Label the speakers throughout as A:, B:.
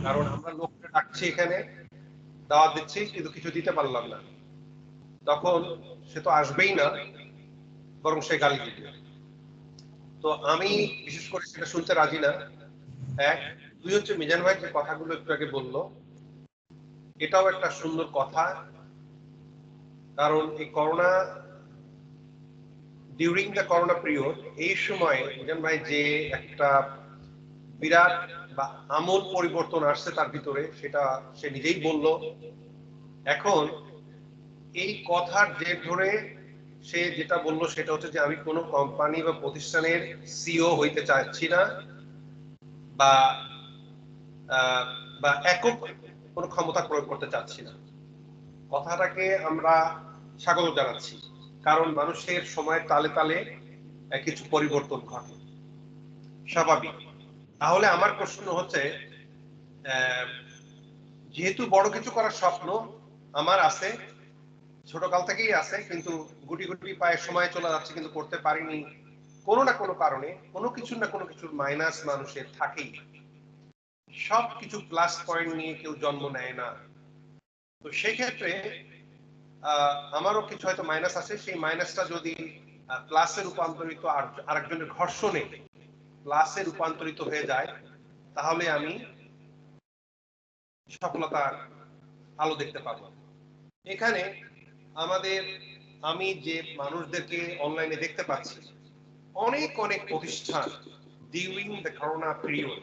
A: কারণ আমরা লোককে ডাকছি এখানে, দাওয়াত দিচ্ছি, কিন্তু কিছু দিতে পারলাম না, তখন সে তো আসবেই না, বরং সে গালি দিবে। তো আমি বিশেষ করে সেটা শুনতে রাজি না। এক, দুই হচ্ছে মিজান ভাই যে কথাগুলো একটু আগে বললো, এটাও একটা সুন্দর কথা। কারণ এই corona, during the corona period, এই সময় মিজান ভাই যে একটা বিরাট বা আমূল পরিবর্তন আসছে তার ভিতরে, সেটা সে নিজেই বলল। এখন এই কথার জের ধরে সে যেটা বললো সেটা হচ্ছে যে আমি কোনো কোম্পানি বা প্রতিষ্ঠানের সিও হইতে চাচ্ছি না, বা বা একক কোনো ক্ষমতা প্রয়োগ করতে চাচ্ছি না। কথাটাকে আমরা স্বাগত জানাচ্ছি, কারণ মানুষের সময়ের তালে তালে কিছু পরিবর্তন ঘটে, স্বাভাবিক। তাহলে আমার প্রশ্ন হচ্ছে, যেহেতু বড় কিছু করার স্বপ্ন আমার আছে, ছোটকাল থেকেই আছে, কিন্তু গুটি গুটি পায়ে সময় চলে যাচ্ছে, কিন্তু করতে পারিনি কোনো না কোনো কারণে। কোনো কিছু না কোনো কিছুর মাইনাস মানুষের থাকেই, সব কিছু প্লাস পয়েন্ট নিয়ে কেউ জন্ম নেয় না। তো সেক্ষেত্রে আমারও কিছু হয়তো মাইনাস আছে, সেই মাইনাসটা যদি প্লাসে রূপান্তরিত, আর আরেকজনের ঘর্ষণে প্লাসে রূপান্তরিত হয়ে যায়, তাহলে আমি সফলতার আলো দেখতে পাবো। এখানে আমাদের, আমি যে মানুষদেরকে অনলাইনে দেখতে পাচ্ছি, অনেক অনেক প্রতিষ্ঠান ডিউরিং দ্য করোনা পিরিয়ড,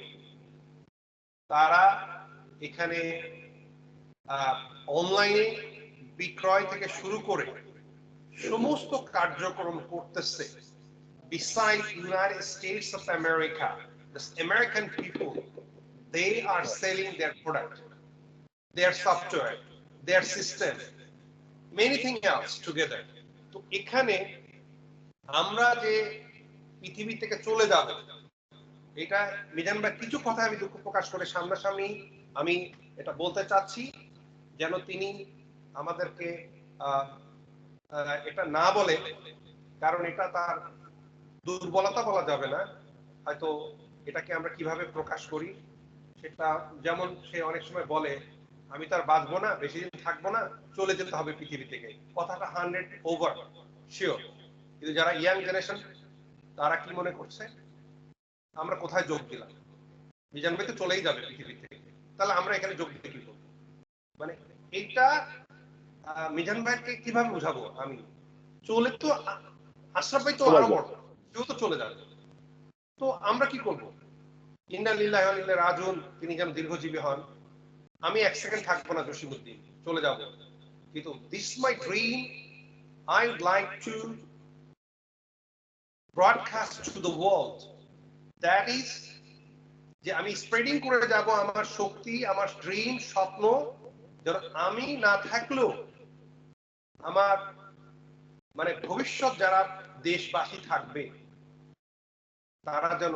A: তারা এখানে অনলাইনে বিক্রয় থেকে শুরু করে সমস্ত কার্যক্রম করতেছে। Besides United States of America, the American people, they are selling their product, their software, their system, many things else together. তো এখানে আমরা যে পৃথিবী থেকে চলে যাব, এটা মিজান ভাই কিছু কথা আমি দুঃখ প্রকাশ করে সামনাসামনি আমি এটা বলতে চাচ্ছি, যেন তিনি আমাদেরকে এটা না বলে, কারণ এটা তার দুর্বলতা বলা যাবে না, হয়তো এটাকে আমরা কিভাবে প্রকাশ করি সেটা, যেমন সে অনেক সময় বলে আমি তো আর বাঁচবো না, বেশি দিন থাকবো না, চলে যেতে হবে পৃথিবী থেকে। কথাটা 100% শিওর। কিন্তু যারা ইয়াং জেনারেশন, তারা কি মনে করছে আমরা কোথায় যোগ দিলাম, মিজান ভাই তো চলেই যাবে পৃথিবী থেকে, তাহলে আমরা এখানে যোগ দিতে কি করবো? মানে এইটা মিজান ভাইকে কিভাবে বুঝাবো আমি? চলে তো আশরাফ ভাই তো আরো বড়, কেউ তো চলে যাবে, তো আমরা কি করবো? ইন্না লিল্লাহি ওয়া ইন্না ইলাইহি রাজিউন, তিনি যেন দীর্ঘজীবী হন। আমি এক সেকেন্ড থাকবো না জসিমউদ্দিন, চলে যাব, কিন্তু this my dream, I would like to broadcast to the world, that is যে আমি স্প্রেডিং করে যাব আমার শক্তি, আমার ড্রিম, স্বপ্ন, যেন আমি না থাকলেও আমার মানে ভবিষ্যৎ যারা দেশবাসী থাকবে, তারা যেন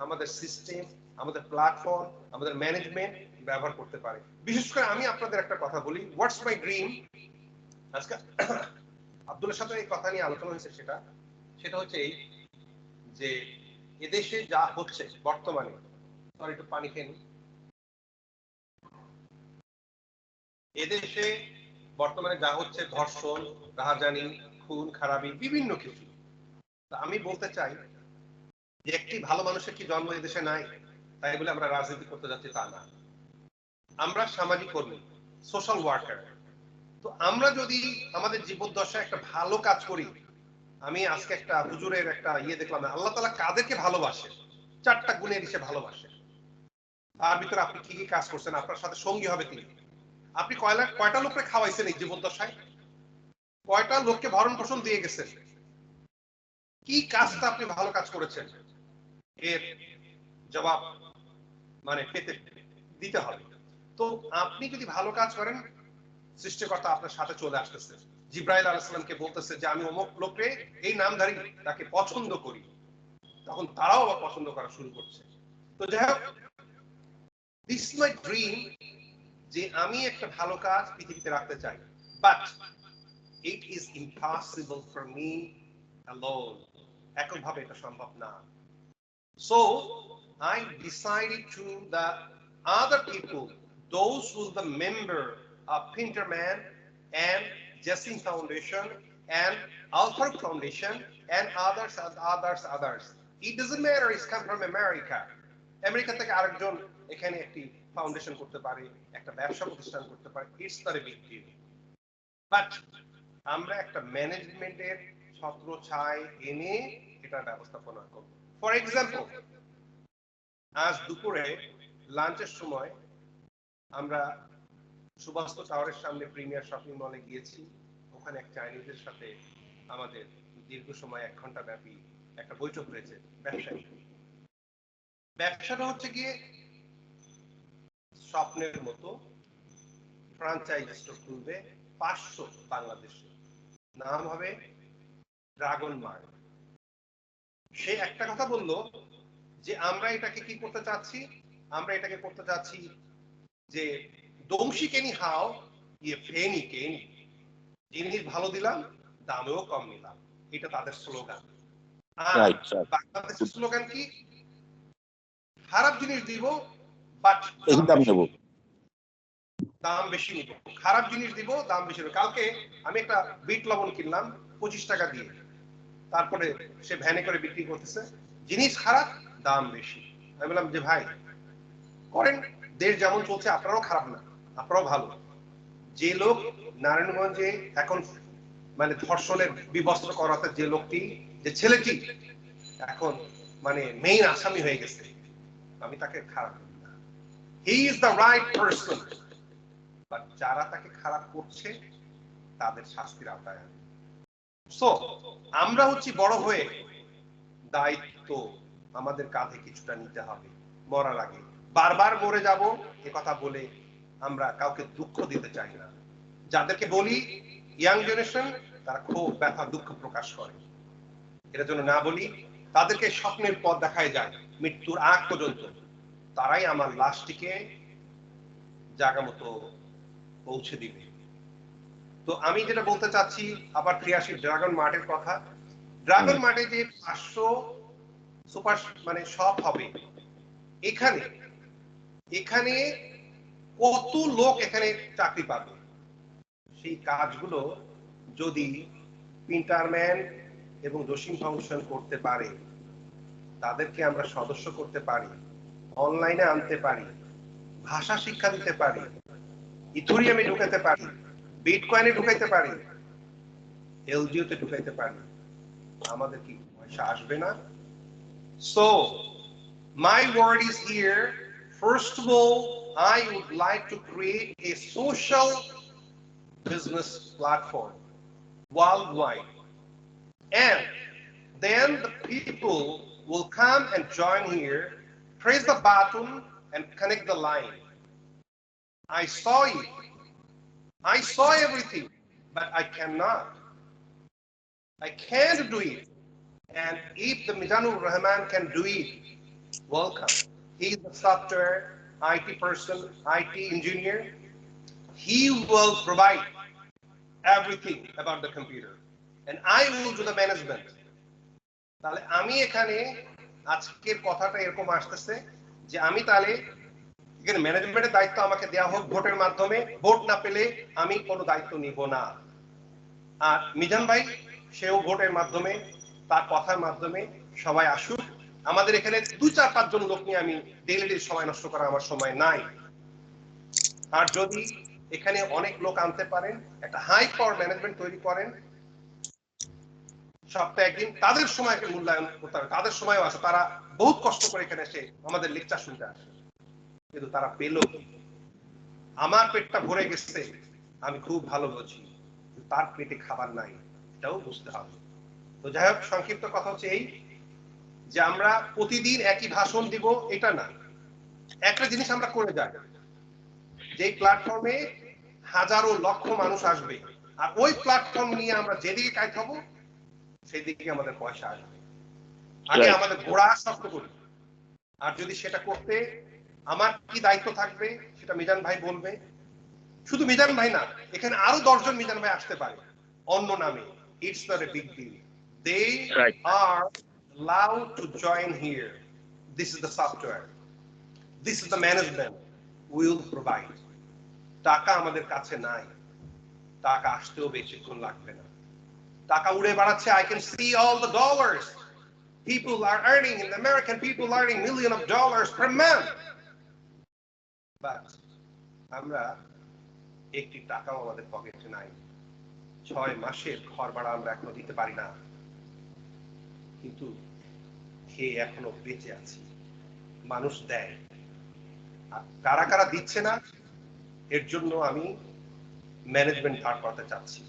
A: আমাদের সিস্টেম, আমাদের প্ল্যাটফর্ম, আমাদের ম্যানেজমেন্ট ব্যবহার করতে পারে। বিশেষ করে আমি আপনাদের একটা কথা বলি, হোয়াটস মাই ড্রিম। আজকে আব্দুলের সাথে এই কথা নিয়ে আলোচনা হয়েছে, সেটা সেটা হচ্ছে এই যে এদেশে যা হচ্ছে বর্তমানে, আর একটু পানি খেয়ে নিন। এদেশে বর্তমানে যা হচ্ছে, ধর্ষণ, রাহাজানি, খুন খারাপি, বিভিন্ন কিছু, আমি বলতে চাই যে একটি ভালো মানুষের কি জন্ম এদেশে নাই তাই বলে আমরা রাজনীতি করতে যাচ্ছি তা না। আমরা সামাজিক কর্মী, সোশ্যাল ওয়ার্কার। তো আমরা যদি আমাদের জীবদ্দশায় একটা ভালো কাজ করি, আমি আজকে একটা হুজুরের একটা দেখলাম, আল্লাহ তাআলা কাদেরকে ভালোবাসে, 4টা গুণের হিসেবে ভালোবাসে। তার ভিতরে আপনি কি কি কাজ করছেন, আপনার সাথে সঙ্গী হবে তিনি। আপনি কয়টা লোককে খাওয়াইছেন এই জীবদ্দশায়, কয়টা লোককে ভরণ পোষণ দিয়ে গেছেন, কি কাজটা আপনি ভালো কাজ করেছেন, এর জবাব মানে পেতে দিতে হবে। তো আপনি যদি ভালো কাজ করেন, সৃষ্টিকর্তা আপনার সাথে চলে আসতেছে। জিব্রাইল আলাইহিস সালামকে বলতেছে যে আমি অমুক লোককে, এই নামধারী তাকে পছন্দ করি, তখন তারাও আবার পছন্দ করা শুরু করছে। তো যাই হোক, দিস মাই ড্রিম, যে আমি একটা ভালো কাজ পৃথিবীতে রাখতে চাই, but it is impossible for me alone, এককভাবে এটা সম্ভব না। So I decided to the other people, those who are the member of Pinterman and Jessin Foundation and Alpha Foundation and others. It doesn't matter, it's come from America. America থেকে আরেকজন এখানে একটি foundation করতে পারে, একটা ব্যবসা প্রতিষ্ঠান করতে পারে, it's not a big deal. But আমরা একটা ম্যানেজমেন্টের ছত্র ছায় এনে এটা ব্যবস্থাপনা করব। ফর এক্সাম্পল, আজ দুপুরে লাঞ্চের সময় আমরা সুভাষ টাওয়ারের সামনে প্রিমিয়ার শপিং মলে গিয়েছি। ওখানে এক চাইনিজের সাথে আমাদের দীর্ঘ সময় 1 ঘন্টা ব্যাপী একটা বৈঠক হয়েছে ব্যবসায়ী। ব্যবসাটা হচ্ছে গিয়ে স্বপ্নের মতো ফ্রাঞ্চাইজ স্টোর খুলবে 500 বাংলাদেশে, নাম হবে ড্রাগন মার্ট। সে একটা কথা বলল যে আমরা এটাকে কি করতে চাচ্ছি, আমরা এটাকে করতে চাচ্ছি যে দংশি কেনি হাও ইয়ে ফেনি কেনি, জিনিস ভালো দিলাম দামেও কম নিলাম, এটা তাদের স্লোগান। আর বাংলাদেশের স্লোগান কি, খারাপ জিনিস দিব বাট দাম বেশি নিব, খারাপ জিনিস দিব দাম বেশি নিব। কালকে আমি একটা বিট লবণ কিনলাম 25 টাকা দিয়ে, তারপরে সে ভ্যানে করে বিক্রি করতেছে, জিনিস খারাপ দাম বেশি। আমি বললাম যে ভাই করেন, দেশ যেমন চলছে আপনারাও খারাপ না, আপনারাও ভালো। যে লোক নারায়ণগঞ্জে এখন মানে ধর্ষণের বিবস্ত্র করাতে যে লোকটি, যে ছেলেটি এখন মানে মেইন আসামি হয়ে গেছে, আমি তাকে খারাপ বলি না, he is the right person. But যারা তাকে খারাপ করছে তাদের শাস্তির আওতায় আনবে। সো আমরা হচ্ছি বড় হয়ে দায়িত্ব আমাদের কাঁধে কিছুটা নিতে হবে মরার আগে। বারবার মরে যাব এ কথা বলে আমরা কাউকে দুঃখ দিতে চাই না। যাদেরকে বলি ইয়াং জেনারেশন, তারা খুব ব্যথা দুঃখ প্রকাশ করে, এটা জন্য না বলি। তাদেরকে স্বপ্নের পথ দেখায় যায় মৃত্যুর আগ পর্যন্ত, তারাই আমার লাশটিকে জায়গা মতো পৌঁছে দিবে। তো আমি যেটা বলতে চাচ্ছি, আবার ফিরে আসি ড্রাগন মার্টের কথা। ড্রাগন মার্টে যে 500 সুপার মানে শপ হবে, এখানে এখানে কত লোক এখানে চাকরি পাবে, সেই কাজগুলো যদি পিন্টারম্যান এবং জসিম ফাউন্ডেশন করতে পারে, তাদেরকে আমরা সদস্য করতে পারি, অনলাইনে আনতে পারি, ভাষা শিক্ষা দিতে পারি, ইথোরিয়ামে ঢুকাতে পারি, বিটকয়েনে ঢুকাইতে পারি, এলজিওতে ঢুকাইতে পারি, আমাদের কি পয়সা আসবে না? So my word is here. First of all, I would like to create a social business platform worldwide, and then the people will come and join here, press the button and connect the line. I saw it, I saw everything, but I can't do it. And if the Mizanur Rahman can do it, welcome. He is a software IT person, IT engineer. He will provide everything about the computer, and I will do the management. তাহলে আমি এখানে আজকের কথাটা এরকম আসতেছে যে আমি তাহলে এখানে ম্যানেজমেন্টের দায়িত্ব আমাকে দেওয়া হোক ভোটের মাধ্যমে, ভোট না পেলে আমি কোনো দায়িত্ব নিব না। আর মিজান ভাই সেও ভোটের মাধ্যমে, তার কথার মাধ্যমে সবাই আসুক। আমাদের এখানে 2-4-5 জন লোক নিয়ে আমি ডেইলি সময় নষ্ট করার আমার সময় নাই। আর যদি এখানে অনেক লোক আনতে পারেন, একটা হাই পাওয়ার ম্যানেজমেন্ট তৈরি করেন, সপ্তাহে একদিন তাদের সময়কে মূল্যায়ন করতে হবে। তাদের সময়ও আছে, তারা বহুত কষ্ট করে এখানে এসে আমাদের লেকচার শুনতে আসে, কিন্তু তারা পেল কি? আমার পেটটা ভরে গেছে আমি খুব ভালো বুঝি, তার পেটে খাবার নাই, এটাও বুঝতে হবে। তো যাই হোক, সংক্ষিপ্ত কথা হচ্ছে এই যে আমরা প্রতিদিন একই ভাষণ দিব এটা না, একটা জিনিস আমরা করে যাই, যে প্ল্যাটফর্মে হাজারো লক্ষ মানুষ আসবে, আর ওই প্ল্যাটফর্ম নিয়ে আমরা যেদিকে কাজ হবো সেই দিকে আমাদের পয়সা আসবে। আগে আমাদের গোড়া শক্ত করি। আর যদি সেটা করতে আমার কি দায়িত্ব থাকবে সেটা মিজান ভাই বলবে। শুধু মিজান ভাই না, এখানে আরো 10 জন মিজান ভাই আসতে পারে অন্য নামে। It's not a big deal. They are allowed to join here. This is the software. This is the management. Will provide. টাকা আমাদের কাছে নাই, টাকা আসতেও বেশিক্ষণ লাগবে না। টাকা উড়ে বেড়াচ্ছে, I can see all the dollars people are earning, in American people are earning millions of dollars per month, but আমরা একটি টাকাও আমাদের পকেটে নাই। 6 মাসের ঘর ভাড়া আমরা এখনো দিতে পারি না, কিন্তু খেয়ে এখনো বেঁচে আছি। মানুষ দেয়, আর কারা কারা দিচ্ছে না, এর জন্য আমি ম্যানেজমেন্ট দাঁড় করাতে চাচ্ছি।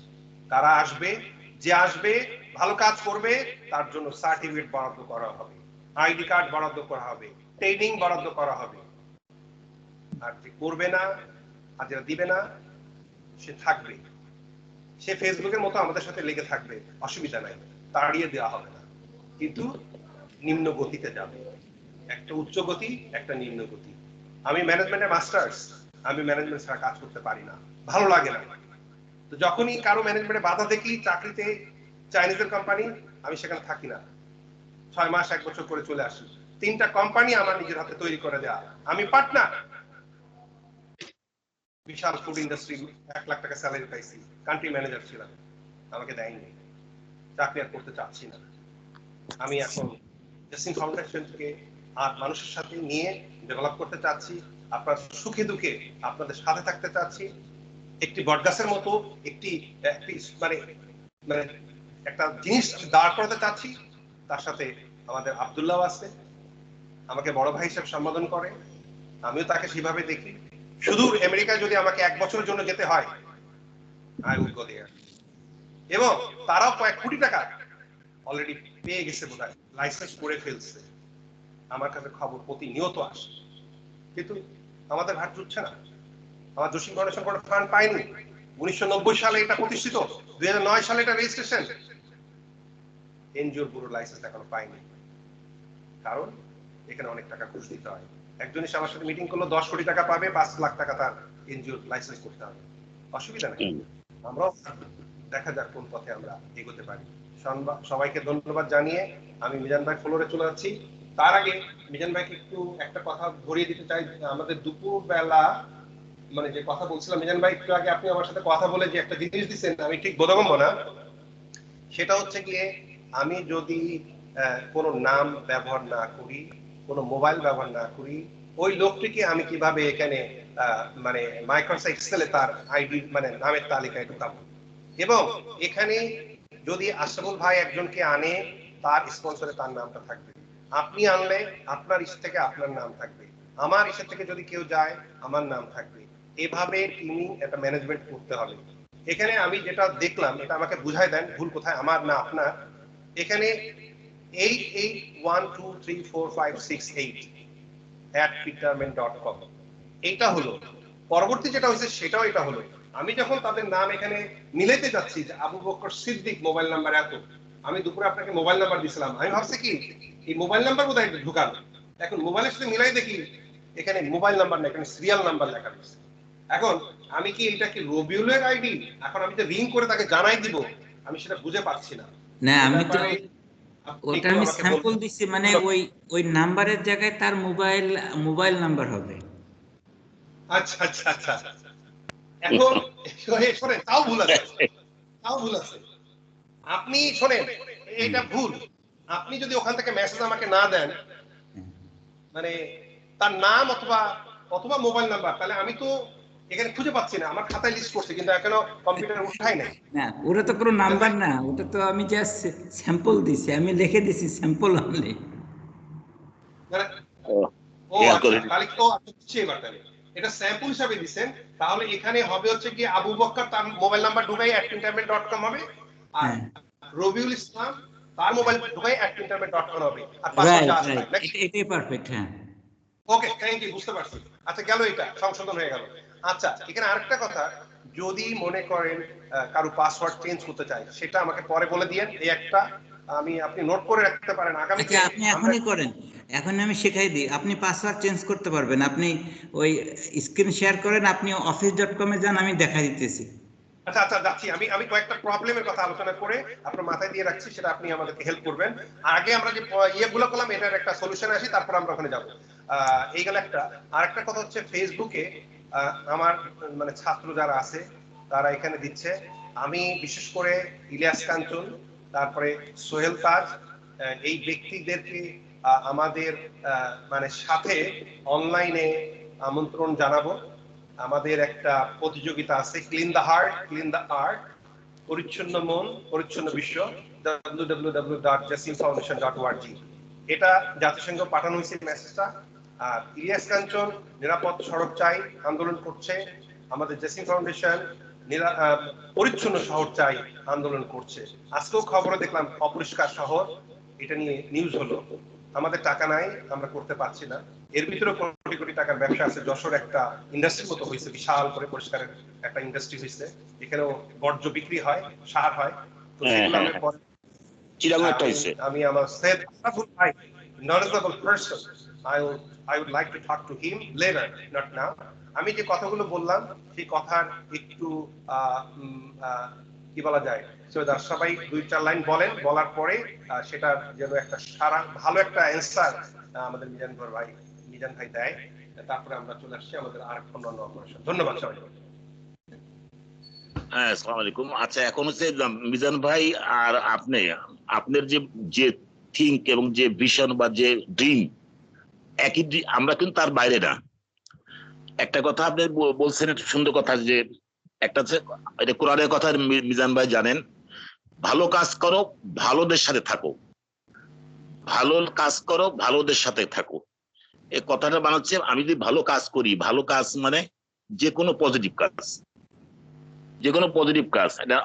A: কারা আসবে, যে আসবে ভালো কাজ করবে, তার জন্য সার্টিফিকেট বরাদ্দ করা হবে, আইডি কার্ড বরাদ্দ করা হবে, ট্রেনিং বরাদ্দ করা হবে। আর যে করবে না, আর যেটা দিবে না, সে থাকবে, সে ফেসবুকের মতো আমাদের সাথে লেগে থাকবে, অসুবিধা নাই, তাড়িয়ে দেওয়া হবে না, কিন্তু নিম্ন গতিতে যাবে। একটা উচ্চ গতি, একটা নিম্ন গতি। আমি ম্যানেজমেন্টের মাস্টার্স, আমি ম্যানেজমেন্ট ছাড়া কাজ করতে পারি না, ভালো লাগে না। তো যখনই কারো ম্যানেজমেন্টে বাধা দেখি, চাকরিতে চাইনিজের কোম্পানি, আমি সেখানে থাকি না, 6 মাস 1 বছর করে চলে আসি। 3টা কোম্পানি আমার নিজের হাতে তৈরি করে দেয়া, আমি পার্টনার। বিশাল ফুড ইন্ডাস্ট্রি, 1 লাখ টাকা স্যালারি পাইছি, কান্ট্রি ম্যানেজার ছিলাম, আমাকে দেয়নি। চাকরি আর করতে চাচ্ছি না। আমি এখন জেসিন ফাউন্ডেশন থেকে আর মানুষের সাথে নিয়ে ডেভেলপ করতে চাচ্ছি, আপনার সুখে দুঃখে আপনাদের সাথে থাকতে চাচ্ছি। একটি বটগাছের মতো একটি মানে মানে একটা জিনিস দাঁড় করাতে চাচ্ছি। তার সাথে আমাদের আব্দুল্লাহ আছে, আমাকে বড় ভাই হিসেবে সম্বোধন করে, আমিও তাকে সেভাবে দেখি। সুদূর আমেরিকায় যদি আমাকে 1 বছরের জন্য যেতে হয়, আই উইল গো দেয়ার। এবং তারাও কয়েক কোটি টাকা অলরেডি পেয়ে গেছে, বোধহয় লাইসেন্স করে ফেলছে। আমার কাছে খবর প্রতিনিয়ত আসে, কিন্তু আমাদের হাত জুটছে না। আমার জসিম ফাউন্ডেশন কোনো ফান্ড পায়নি। 1990 সালে এটা প্রতিষ্ঠিত, 2009 সালে এটা রেজিস্ট্রেশন, এনজিওর পুরো লাইসেন্স এখনো পায়নি। কারণ এখানে অনেক টাকা ঘুষ দিতে হয়। একজন এসে আমার সাথে মিটিং করলো, 10 কোটি টাকা পাবে, 5 লাখ টাকা তার এনজিওর লাইসেন্স করতে হবে। অসুবিধা নেই, আমরাও দেখা যাক কোন পথে আমরা এগোতে পারি। সবাইকে ধন্যবাদ জানিয়ে আমি মিজান ভাই ফ্লোরে চলে যাচ্ছি। তার আগে মিজান ভাইকে একটু একটা কথা ধরিয়ে দিতে চাই। আমাদের দুপুর বেলা মানে যে কথা বলছিলাম, মিজান ভাই একটু আগে আপনি আমার সাথে কথা বলে যে একটা জিনিস দিচ্ছেন, আমি ঠিক বোধগম্য না। সেটা হচ্ছে গিয়ে, আমি যদি কোনো নাম ব্যবহার না করি, কোনো মোবাইল ব্যবহার না করি, ওই লোকটিকে আমি কিভাবে এখানে মানে মাইক্রোসফট এক্সেলে তার আইডি মানে নামের তালিকায় ঢুকাবো। এবং এখানে যদি আশরাফুল ভাই একজনকে আনে, তার স্পন্সরে তার নামটা থাকবে। আপনি আনলে আপনার ইচ্ছে থেকে আপনার নাম থাকবে, আমার ইচ্ছে থেকে যদি কেউ যায় আমার নাম থাকবে। এভাবে টিমিং একটা ম্যানেজমেন্ট করতে হবে। এখানে আমি যেটা দেখলাম, এটা আমাকে বুঝাই দেন ভুল কোথায়, আমার না আপনার। এখানে 8812345688@peterman.com, এইটা হলো। পরবর্তী যেটা হয়েছে সেটাও এটা হলো। আমি যখন তাদের নাম এখানে মিলাইতে যাচ্ছি, যে আবু বকর সিদ্দিক মোবাইল নাম্বার এত, আমি দুপুরে আপনাকে মোবাইল নাম্বার দিছিলাম, আমি ভাবছি কি এই মোবাইল নাম্বার বোধহয় ঢুকানো। এখন মোবাইলের সাথে মিলাই দেখি এখানে মোবাইল নাম্বার না, এখানে সিরিয়াল নাম্বার লেখা রয়েছে। এখন আমি কি এটা কি রবিউলের আইডি, এখন আমি যে রিং করে তাকে জানাই দিব, আমি সেটা বুঝে পাচ্ছি না।
B: না, আমি তো ওটা আমি স্যাম্পল দিছি, মানে ওই নাম্বারের জায়গায় তার মোবাইল নাম্বার হবে।
A: আচ্ছা আচ্ছা আচ্ছা, এখন শোনেন, তাও ভুল আছে, তাও ভুল আছে। আপনি শোনেন, এটা ভুল। আপনি যদি ওখান থেকে মেসেজ আমাকে না দেন, মানে তার নাম অথবা অথবা মোবাইল নাম্বার, তাহলে আমি তো এখানে খুঁজে পাচ্ছি না। আমার খাতায় লিস্ট করছে, কিন্তু এখনো কম্পিউটারে উঠাই নাই।
B: না, ওটা তো কোনো নাম্বার না, ওটা তো আমি জাস্ট স্যাম্পল দিছি, আমি লিখে দিছি স্যাম্পল অনলি।
A: ও আচ্ছা, তাহলে তো বুঝছি এবার। তাহলে এটা স্যাম্পল হিসাবে দিবেন। তাহলে এখানে হবে হচ্ছে কি আবু বকর তার মোবাইল নাম্বার ঢুকাই @internet.com হবে, আর রবিউল ইসলাম তার মোবাইল ঢুকাই @internet.com হবে, আর পাসওয়ার্ডটা আছে তাই।
B: এটাই পারফেক্ট। হ্যাঁ,
A: ওকে, থ্যাংক ইউ, বুঝতে পারছি। আচ্ছা, গেল, এটা সংশোধন হয়ে গেল। আচ্ছা, এখানে আরেকটা কথা, যদি মনে করেন কারো পাসওয়ার্ড চেঞ্জ করতে চাই, সেটা আমাকে পরে বলে দিয়েন। এই একটা আপনি নোট করে রাখতে পারেন আগামীতে।
B: আচ্ছা, আপনি এখনই করেন, এখন আমি শেখাই দিই। আপনি পাসওয়ার্ড চেঞ্জ করতে পারবেন, আপনি ওই স্ক্রিন শেয়ার করেন, আপনি office.com-এ যান, আমি দেখা দিতেছি।
A: আচ্ছা আচ্ছা, যাচ্ছি। আমি কয়েকটা প্রবলেমের কথা আলোচনা করে আপনার মাথায় দিয়ে রাখছি, সেটা আপনি আমাদেরকে হেল্প করবেন। আগে আমরা যে ইয়েগুলো করলাম, এটার একটা সলিউশন আসি, তারপর আমরা ওখানে যাব। এই গেল একটা। আর একটা কথা হচ্ছে ফেসবুকে আমার মানে ছাত্র যারা আছে তারা এখানে দিচ্ছে, আমি বিশেষ করে ইলিয়াস কাঞ্চন, তারপরে সোহেল তাজ, এই ব্যক্তিদেরকে আমাদের মানে সাথে অনলাইনে আমন্ত্রণ জানাবো। আমাদের একটা প্রতিযোগিতা আছে, clean the heart clean the art, পরিচ্ছন্ন মন পরিচ্ছন্ন বিশ্ব, www.jasimfoundation.org। এটা জাতিসংঘ পাঠানো হয়েছে মেসেজটা। আর ইলিয়াস কাঞ্চন নিরাপদ সড়ক চাই আন্দোলন করছে, আমাদের জেসিম ফাউন্ডেশন পরিচ্ছন্ন শহর চাই আন্দোলন করছে। আজকেও খবরে দেখলাম অপরিষ্কার শহর, এটা নিয়ে নিউজ হলো। আমাদের টাকা নাই, আমরা করতে পারছি না। এর ভিতরে কোটি কোটি টাকার ব্যবসা আছে। যশোর একটা ইন্ডাস্ট্রি মতো হয়েছে, বিশাল করে পরিষ্কারের একটা ইন্ডাস্ট্রি হয়েছে, এখানেও বর্জ্য বিক্রি হয়, সার হয়। তো সেগুলো আমি আমার সেদ ভাই knowledgeable person, I would like to talk to him later, not now. আমি যে কথাগুলো বললাম সেই কথার একটু কি বলা যায়, সবাই 2-4 লাইন বলেন, বলার পরে সেটার যেন একটা সারা ভালো একটা অ্যান্সার আমাদের মিজান ভাই দেয়। তারপরে আমরা চলে আসছি আমাদের আর অন্যান্য অপারেশন। ধন্যবাদ সবাই।
C: হ্যাঁ, আসসালামু আলাইকুম। আচ্ছা, এখন হচ্ছে মিজান ভাই আর আপনার যে থিঙ্ক এবং যে ভিশন বা যে ড্রিম একই, আমরা কিন্তু তার বাইরে না। একটা কথা আপনি বলছেন, একটা সুন্দর কথা, যে একটা হচ্ছে এটা কোরআনের কথা, মিজান ভাই জানেন, ভালো কাজ করো ভালোদের সাথে থাকো, ভালো কাজ করো ভালোদের সাথে থাকো। এই কথাটা বানাচ্ছে, আমি যদি ভালো কাজ করি, ভালো কাজ মানে যে কোনো পজিটিভ কাজ, যে কোনো পজিটিভ কাজ, এটা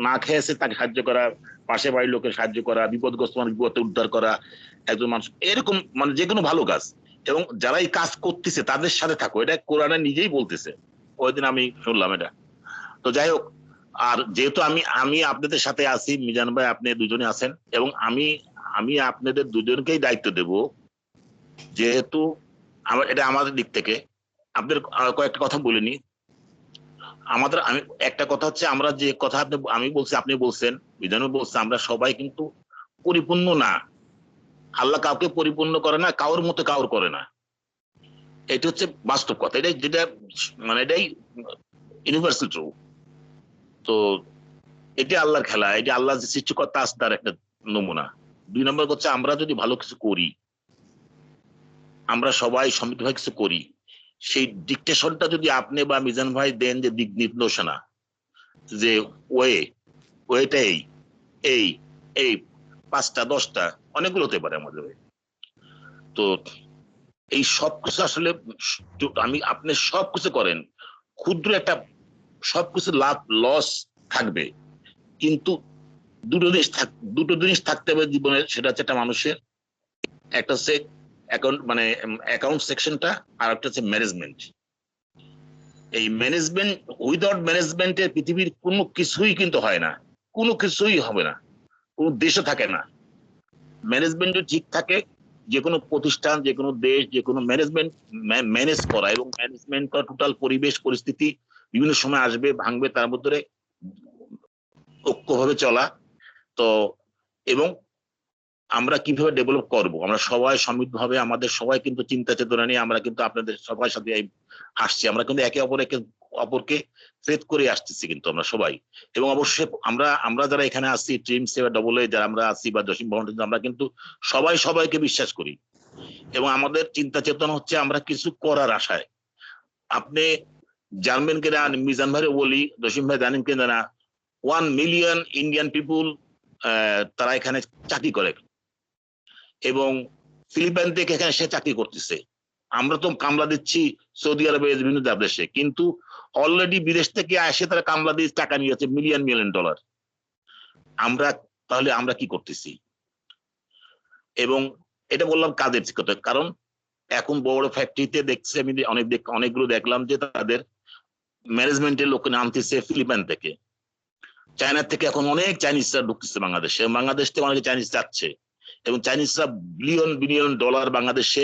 C: না খেয়েছে তাকে সাহায্য করা, পাশে বাড়ির লোকের সাহায্য করা, বিপদগ্রস্ত মানুষ বিপদে উদ্ধার করা, একজন মানুষ, এরকম মানে যে কোনো ভালো কাজ, এবং যারা এই কাজ করতেছে তাদের সাথে থাকো, এটা কোরআনে নিজেই বলতেছে। ওই দিন আমি শুনলাম এটা। তো যাই হোক, আর যেহেতু আমি আপনাদের সাথে আছি, মিজান ভাই আপনি দুজনে আছেন, এবং আমি আপনাদের দুজনকেই দায়িত্ব দেব, যেহেতু এটা আমাদের দিক থেকে আপনাদের কয়েকটা কথা বলিনি। আমি একটা কথা হচ্ছে, আমরা যে কথা আমি বলছি, আপনি বলছেন, বিধানও বলছে, আমরা সবাই কিন্তু পরিপূর্ণ না। আল্লাহ কাউকে পরিপূর্ণ করে না, কাউর মতো কাউর করে না। এটা হচ্ছে বাস্তব কথা, এটাই যেটা মানে এটাই ইউনিভার্সাল ট্রু। তো এটা আল্লাহর খেলা, এটা আল্লাহ যে সৃষ্টিকর্তা আছে তার একটা নমুনা। 2 নম্বর হচ্ছে, আমরা যদি ভালো কিছু করি, আমরা সবাই সমৃদ্ধভাবে কিছু করি, সেই ডিকটেশনটা যদি আপনি বা মিজান ভাই দেন, যে দিক নির্দেশনা, যে ওয়েটা এই 5টা 10টা অনেকগুলো হতে পারে আমাদের। তো এই সবকিছু আসলে আপনি সবকিছু করেন, ক্ষুদ্র একটা সবকিছু লাভ লস থাকবে, কিন্তু দুটো জিনিস থাকতে হবে জীবনে। সেটা হচ্ছে একটা মানুষের, একটা হচ্ছে অ্যাকাউন্ট সেকশনটা, আর একটা হচ্ছে ম্যানেজমেন্ট। এই ম্যানেজমেন্ট, উইদাউট ম্যানেজমেন্টের পৃথিবীর কোনো কিছুই কিন্তু হয় না, কোনো কিছুই হবে না, কোনো দেশও থাকে না। ম্যানেজমেন্ট যদি ঠিক থাকে, যে কোনো প্রতিষ্ঠান, যে কোনো দেশ, যে কোনো ম্যানেজমেন্ট ম্যানেজ করা, এবং ম্যানেজমেন্ট করা টোটাল পরিবেশ পরিস্থিতি বিভিন্ন সময় আসবে ভাঙবে, তার মধ্যে ঐক্যভাবে চলা। তো এবং আমরা কিভাবে ডেভেলপ করব, আমরা সবাই সমৃদ্ধভাবে, আমাদের সবাই কিন্তু চিন্তা চেতনা নিয়ে আমরা কিন্তু আপনাদের সবার সাথে আসছি, আমরা কিন্তু একে অপরকে ফেদ করে আসতেছি কিন্তু আমরা সবাই। এবং অবশ্যই আমরা যারা এখানে আসছি, টিম সেবা ডবল এ যারা আমরা আছি, বা জসিম ফাউন্ডেশন, আমরা কিন্তু সবাই সবাইকে বিশ্বাস করি, এবং আমাদের চিন্তা চেতনা হচ্ছে আমরা কিছু করার আশায়। আপনি জানবেন কিনা, মিজান ভাই বলি, জসিম ভাই জানেন কিনা না, 1 মিলিয়ন ইন্ডিয়ান পিপুল তারা এখানে চাকরি করে, এবং ফিলিপাইন থেকে এখানে সে চাকরি করতেছে। আমরা তো কামলা দিচ্ছি সৌদি আরবে, বিভিন্ন দেশে, কিন্তু অলরেডি বিদেশ থেকে আসে তারা কামলা দিয়ে টাকা নিয়ে যাচ্ছে মিলিয়ন ডলার। তাহলে আমরা কি করতেছি? এবং এটা বললাম কাজের কথা, কারণ এখন বড় বড় ফ্যাক্টরিতে দেখছি, আমি অনেকগুলো দেখলাম যে তাদের ম্যানেজমেন্টের লোক আনতেছে ফিলিপাইন থেকে, চায়না থেকে। এখন অনেক চাইনিজরা ঢুকতেছে বাংলাদেশে, বাংলাদেশ থেকে অনেক চাইনিজ যাচ্ছে, এবং চাইনিজরা বিলিয়ন ডলার বাংলাদেশে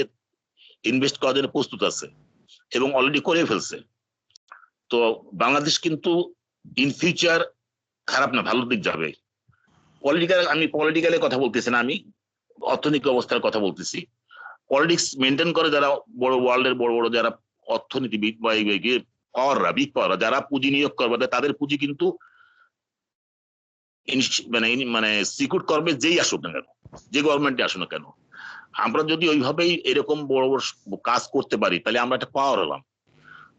C: ইনভেস্ট করার জন্য প্রস্তুত আছে, এবং অলরেডি করে ফেলছে। তো বাংলাদেশ কিন্তু ইন ফিউচার খারাপ না, ভালো দিক যাবে। আমি পলিটিক্যালের কথা বলতেছি না, আমি অর্থনৈতিক অবস্থার কথা বলতেছি। পলিটিক্স মেনটেন করে যারা বড় ওয়ার্ল্ডের বড় বড় যারা অর্থনীতিবিদ বা পাওয়াররা বিগ পাওয়াররা যারা পুঁজি নিয়োগ করবে তাদের পুঁজি কিন্তু মানে সিকিউর করবে যেই আসুক না কেন, যে গভর্নমেন্টে আসুক না কেন। আমরা যদি ওইভাবেই এরকম বড় বড় কাজ করতে পারি তাহলে আমরা একটা পাওয়ার হলাম।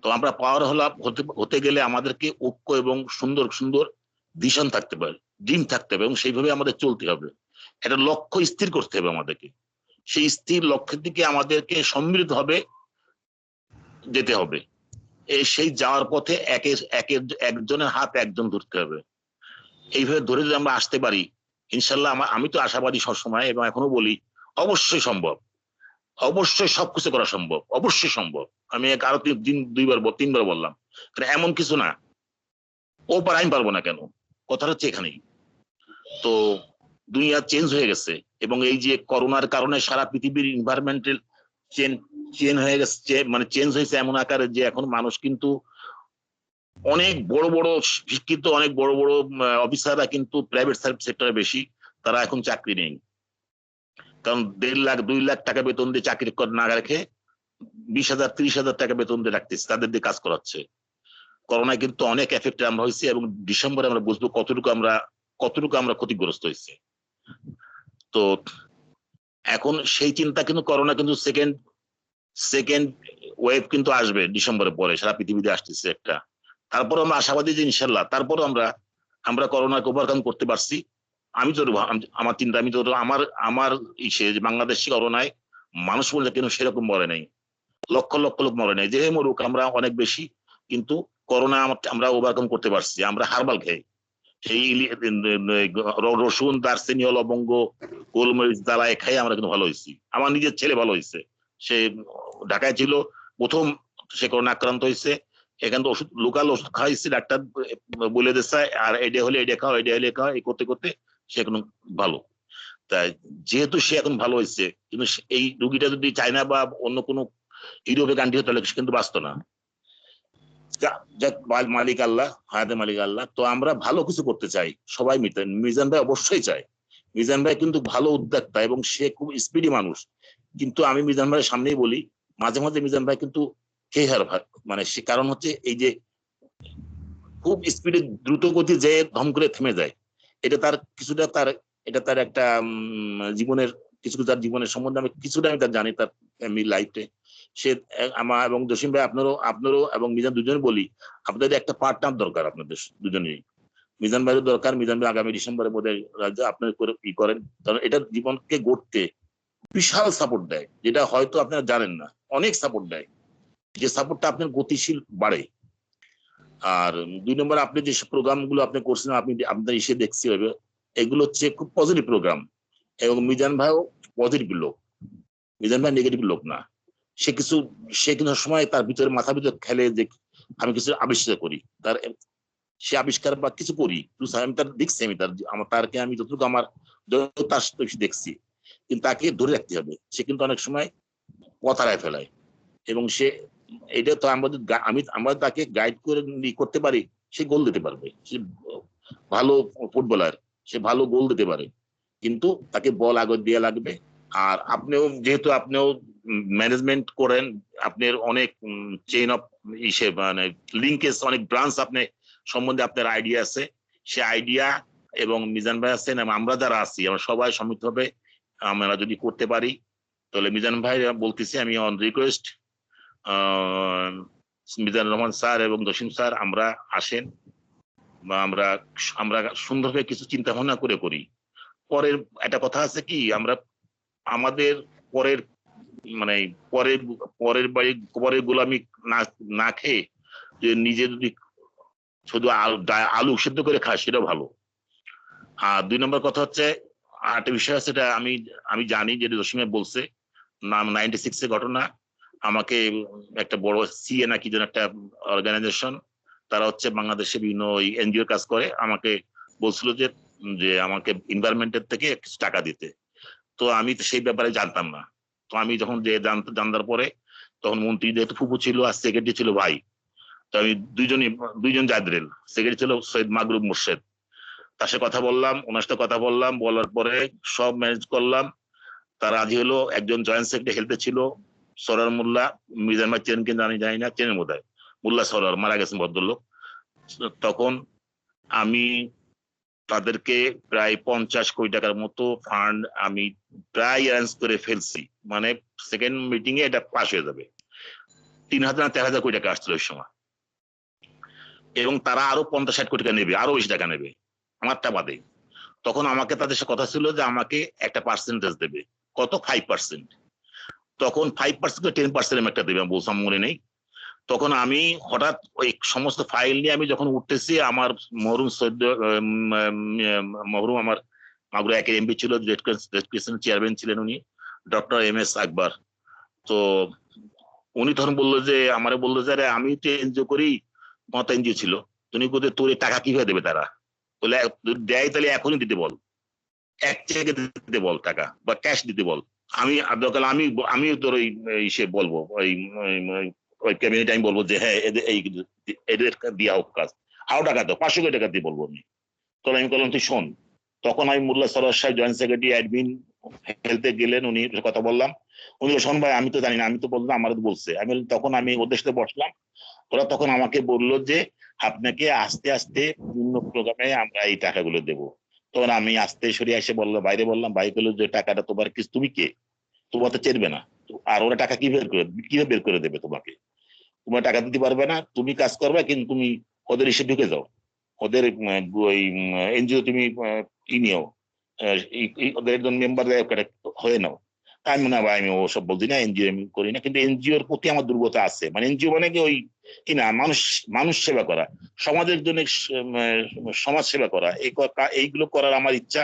C: তো আমরা পাওয়ার হলাম হতে গেলে আমাদেরকে ঐক্য এবং সুন্দর সুন্দর ভিশন থাকতে পারে, ড্রিম থাকতে হবে এবং সেইভাবে আমাদের চলতে হবে। একটা লক্ষ্য স্থির করতে হবে আমাদেরকে, সেই স্থির লক্ষ্যের দিকে আমাদেরকে সম্মিলিতভাবে যেতে হবে। সেই যাওয়ার পথে একজনের হাত একজন ধরতে হবে। এইভাবে ধরে যদি আমরা আসতে পারি ইনশাল্লাহ, আমি তো আশাবাদী সবসময় এবং এখনো বলি অবশ্যই সম্ভব, অবশ্যই সবকিছু করা সম্ভব, অবশ্যই সম্ভব। আমি আরো তিনবার বললাম, এমন কিছু না ও পার আমি পারবো না কেন, কথাটা হচ্ছে এখানেই। তো দুনিয়া চেঞ্জ হয়ে গেছে এবং এই যে করোনার কারণে সারা পৃথিবীর এনভায়রনমেন্টাল চেঞ্জ হয়ে গেছে, মানে চেঞ্জ হয়েছে এমন আকারে যে এখন মানুষ কিন্তু অনেক বড় বড় শিক্ষিত অনেক বড় বড় অফিসাররা কিন্তু প্রাইভেট সেক্টরে বেশি, তারা এখন চাকরি নেই। কারণ 1.5 লাখ 2 লাখ টাকা বেতন দিয়ে চাকরি না রেখে 20,000 30,000 টাকা বেতন দিয়ে রাখতেছে, তাদের দিয়ে কাজ করাচ্ছে। করোনা কিন্তু অনেক এফেক্টে আমরা হয়েছি এবং ডিসেম্বরে আমরা বুঝবো কতটুকু আমরা ক্ষতিগ্রস্ত হয়েছে। তো এখন সেই চিন্তা কিন্তু করোনা কিন্তু সেকেন্ড ওয়েভ কিন্তু আসবে ডিসেম্বরের পরে, সারা পৃথিবীতে আসতেছে একটা। তারপর আমরা আশাবাদী যে ইনশাল্লাহ তারপর আমরা করোনাকে ওভারকাম করতে পারছি। আমার চিন্তা, আমি তো আমার ইসে বাংলাদেশি করোনায় মানুষ বলতে কেন সেরকম মরে নাই, লক্ষ লক্ষ লোক মরে নাই, যে মরুক আমরা অনেক বেশি, কিন্তু করোনা আমরা ওভারকাম করতে পারছি। আমরা হারবাল খাই, সেই রসুন দারচিনি লবঙ্গ গোলমরিচ জ্বালায় খাই আমরা কিন্তু ভালো হয়েছি। আমার নিজের ছেলে ভালো হয়েছে, সে ঢাকায় ছিল প্রথম, সে করোনা আক্রান্ত হয়েছে, এখানে ওষুধ লোকাল ওষুধ খাওয়াইছি, ডাক্তার বলে দিচ্ছে আর এটা হলে এটা খাও, এটা হলে খাও, এই করতে করতে সে এখন ভালো। তাই যেহেতু সে এখন ভালো হয়েছে, কিন্তু এই রুগীটা যদি চায়না বা অন্য কোনো ইউরোপে কান্ট্রি হতো তাহলে সে কিন্তু বাঁচতো না। মালিক আল্লাহ, হায়াতের মালিক আল্লাহ। তো আমরা ভালো কিছু করতে চাই সবাই মিলে, মিজান ভাই অবশ্যই চাই। মিজান ভাই কিন্তু ভালো উদ্যোক্তা এবং সে খুব স্পিডি মানুষ, কিন্তু আমি মিজান ভাইয়ের সামনেই বলি মাঝে মাঝে মিজান ভাই কিন্তু মানে সে কারণ হচ্ছে এই যে খুব স্পিডে দ্রুত গতি যে ধম করে থেমে যায়, এটা তার কিছুটা এটা তার একটা জীবনের কিছু তার জীবনের সম্বন্ধে আমি কিছুটা তার জানি, তার ফ্যামিলি লাইফে। সে আমার এবং জসিম ভাই আপনারও এবং মিজান দুজনে বলি, আপনাদের একটা পার্টনার দরকার, আপনাদের দুজনেরই। মিজান ভাইয়ের দরকার, মিজান ভাই আগামী ডিসেম্বরের মধ্যে আপনার করেন, কারণ এটা জীবনকে গড়তে বিশাল সাপোর্ট দেয়, যেটা হয়তো আপনারা জানেন না, অনেক সাপোর্ট দেয়, যে সাপোর্টটা আপনার গতিশীল বাড়ে। আর 2 নম্বর, আপনি যে প্রোগ্রাম গুলো আপনি করছেন, আপনার এসে দেখছি এগুলো হচ্ছে খুব পজিটিভ প্রোগ্রাম এবং মিজান ভাইও পজিটিভ লোক, মিজান ভাই নেগেটিভ লোক না। সে কিন্তু সময় তার ভিতরে মাথার ভিতরে খেলে যে আমি কিছু আবিষ্কার করি, সে আবিষ্কার বা কিছু করি, আমি তার দেখছি, তারকে আমি যতটুকু তার দেখছি, কিন্তু তাকে ধরে রাখতে হবে। সে কিন্তু অনেক সময় পথ হারায় ফেলায় এবং সে এটা তো আমরা তাকে গাইড করে করতে পারি, সে গোল দিতে পারবে, সে ভালো ফুটবলার, সে ভালো গোল দিতে পারে, কিন্তু তাকে বল আগে দেওয়া লাগবে। আর যেহেতু আপনিও ম্যানেজমেন্ট করেন, আপনার অনেক চেইন অফ মানে লিঙ্কেজ, অনেক ব্রাঞ্চ আপনি সম্বন্ধে আপনার আইডিয়া আছে, সে আইডিয়া এবং মিজান ভাই আছেন এবং আমরা যারা আছি আমরা সবাই সম্মিলিতভাবে আমরা যদি করতে পারি, তাহলে মিজান ভাই বলতেছি আমি on request Mizanur Rahman sir এবং জসিম স্যার, আমরা আসেন বা আমরা সুন্দরভাবে কিছু চিন্তা ভাবনা করে করি। পরের একটা কথা আছে কি, আমরা আমাদের পরের গোলামি না খেয়ে নিজে যদি শুধু আলু সেদ্ধ করে খায় সেটা ভালো। আর 2 নম্বর কথা হচ্ছে আরেকটা বিষয় আছে, এটা আমি জানি যেটা জসিমে বলছে, 96 ঘটনা। আমাকে একটা বড় সিএ নাকি যেন একটা অর্গানাইজেশন, তারা হচ্ছে বাংলাদেশে বিভিন্ন এনজিওর কাজ করে, আমাকে বলছিল যে আমাকে এনভায়রনমেন্টের থেকে কিছু টাকা দিতে। তো আমি তো সেই ব্যাপারে জানতাম না। তো আমি যখন জানার পরে তখন মন্ত্রী যেহেতু ফুপু ছিল আর সেক্রেটারি ছিল ভাই, তো আমি দুইজন জাদরেল, সেক্রেটারি ছিল সৈয়দ মাগরুব মোর্শেদ, তার সাথে কথা বললাম, ওনার সাথে কথা বললাম, বলার পরে সব ম্যানেজ করলাম। তার রাজি হলো। একজন জয়েন্ট সেক্রেটারি হেলথে ছিল সরার মোল্লা, মিজান ভাই চেন কিনা আমি জানি না, চেনের বোধ হয়, মোল্লা সরার, মারা গেছেন ভদ্রলোক। তখন আমি তাদেরকে প্রায় 50 কোটি টাকার মতো ফান্ড আমি প্রায় অ্যারেঞ্জ করে ফেলছি, মানে সেকেন্ড মিটিং এ এটা পাস হয়ে যাবে। 3000 না 3000 কোটি টাকা আসছিল ওই সময়, এবং তারা আরো 50-60 কোটি টাকা নেবে, আরো বেশি টাকা নেবে আমারটা বাদে। তখন আমাকে তাদের সাথে কথা ছিল যে আমাকে একটা পার্সেন্টেজ দেবে, কত 5%। তখন 5% 10% একটা দেবে, আমি বললাম মনে নেই। তখন আমি হঠাৎ ওই সমস্ত ফাইল নিয়ে আমি যখন উঠতেছি, আমার মরহুম মরহুম আমার মাগুরা একের এমপি ছিল, রেড ক্রিসেন্ট চেয়ারম্যান ছিলেন উনি, ডক্টর MS আকবর। তো উনি তখন বললো যে আমারে বললো যে আরে আমি তো এনজিও করি, মত এনজিও ছিল, তুমি কোথায় তোর টাকা কিভাবে দেবে তারা? বলে দেয় তাহলে এখনই দিতে বল, এক চেকে দিতে বল টাকা, বা ক্যাশ দিতে বল। আমি দরকার আমি তোর ওই সে বলবো ওই ক্যাবিনেট আমি বলবো যে হ্যাঁ এদের দিয়া হোক কাজ, আরো টাকা দাও, 500 কোটি টাকা দিয়ে বলবো আমি। তখন আমি বললাম তুই শোন। তখন আমি মোল্লা সরোয়ার সাহেব জয়েন্ট সেক্রেটারি অ্যাডমিন হেলথে গেলেন, উনি কথা বললাম। উনি শোন ভাই আমি তো জানি না, আমি তো বললাম আমার বলছে। আমি তখন আমি ওদের সাথে বসলাম। ওরা তখন আমাকে বললো যে আপনাকে আস্তে আস্তে বিভিন্ন প্রোগ্রামে আমরা এই টাকাগুলো দেবো। তখন আমি আস্তে সরিয়ে এসে বললো, বাইরে বললাম, ভাই বললো যে টাকাটা তোমার কি, তুমি কে, তোমার তো চেরবে না, আর ওরা টাকা কিভাবে বের করে দেবে তোমাকে? তোমার টাকা দিতে পারবে না, তুমি কাজ করবে, কিন্তু তুমি ওদের এসে ঢুকে যাও, ওদের ওই এনজিও তুমি কি নিও, ওদের একজন মেম্বার হয়ে নাও। আমি মনে হয় আমি ওসব বলছি না, এনজিও আমি করি না, কিন্তু এনজিওর প্রতি আমার দুর্বলতা আছে। মানে এনজিও মানে কি ওই কিনা মানুষ সেবা করা, সমাজের জন্য সমাজ সেবা করা, এইগুলো করার আমার ইচ্ছা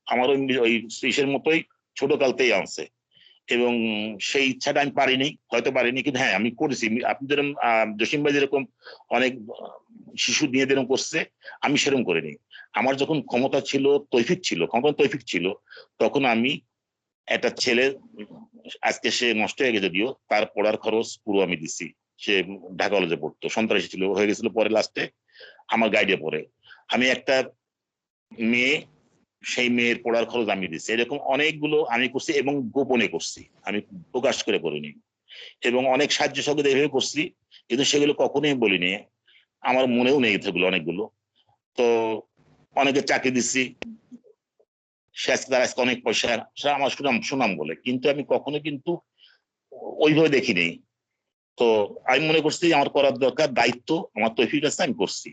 C: আমার ওই ইসের মতোই ছোট কালতেই আছে। এবং সেই ইচ্ছাটা আমি পারিনি, হয়তো পারিনি, কিন্তু হ্যাঁ আমি করেছি। আপনি যেরকম জসিম ভাই যেরকম অনেক শিশু নিয়ে যেরকম করছে, আমি সেরকম করিনি। আমার যখন ক্ষমতা ছিল, তৌফিক ছিল, তখন আমি একটা ছেলে, আজকে সে নষ্ট হয়ে গেছে যদিও, তার পড়ার খরচ পুরো আমি দিছি। সে ঢাকা কলেজে পড়তো, সন্ত্রাসী ছিল, হয়ে গেছিল, পরে লাস্টে আমার গাইডে পড়ে। আমি একটা মেয়ে, সেই মেয়ের পড়ার খরচ আমি দিচ্ছি। এরকম অনেকগুলো আমি করছি, এবং গোপনে করছি, আমি প্রকাশ করে করিনি। এবং অনেক সাহায্য সহযোগিতা এভাবে করছি, কিন্তু সেগুলো কখনোই বলিনি, আমার মনেও নেই সেগুলো অনেকগুলো। তো অনেকে চাকরি দিচ্ছি, সে আজকে তার আজকে অনেক পয়সা, সে আমার সুনাম বলে, কিন্তু আমি কখনো কিন্তু ওইভাবে দেখিনি। তো আমি মনে করছি আমার করার দরকার, দায়িত্ব আমার তৌফিক আছে, আমি করছি।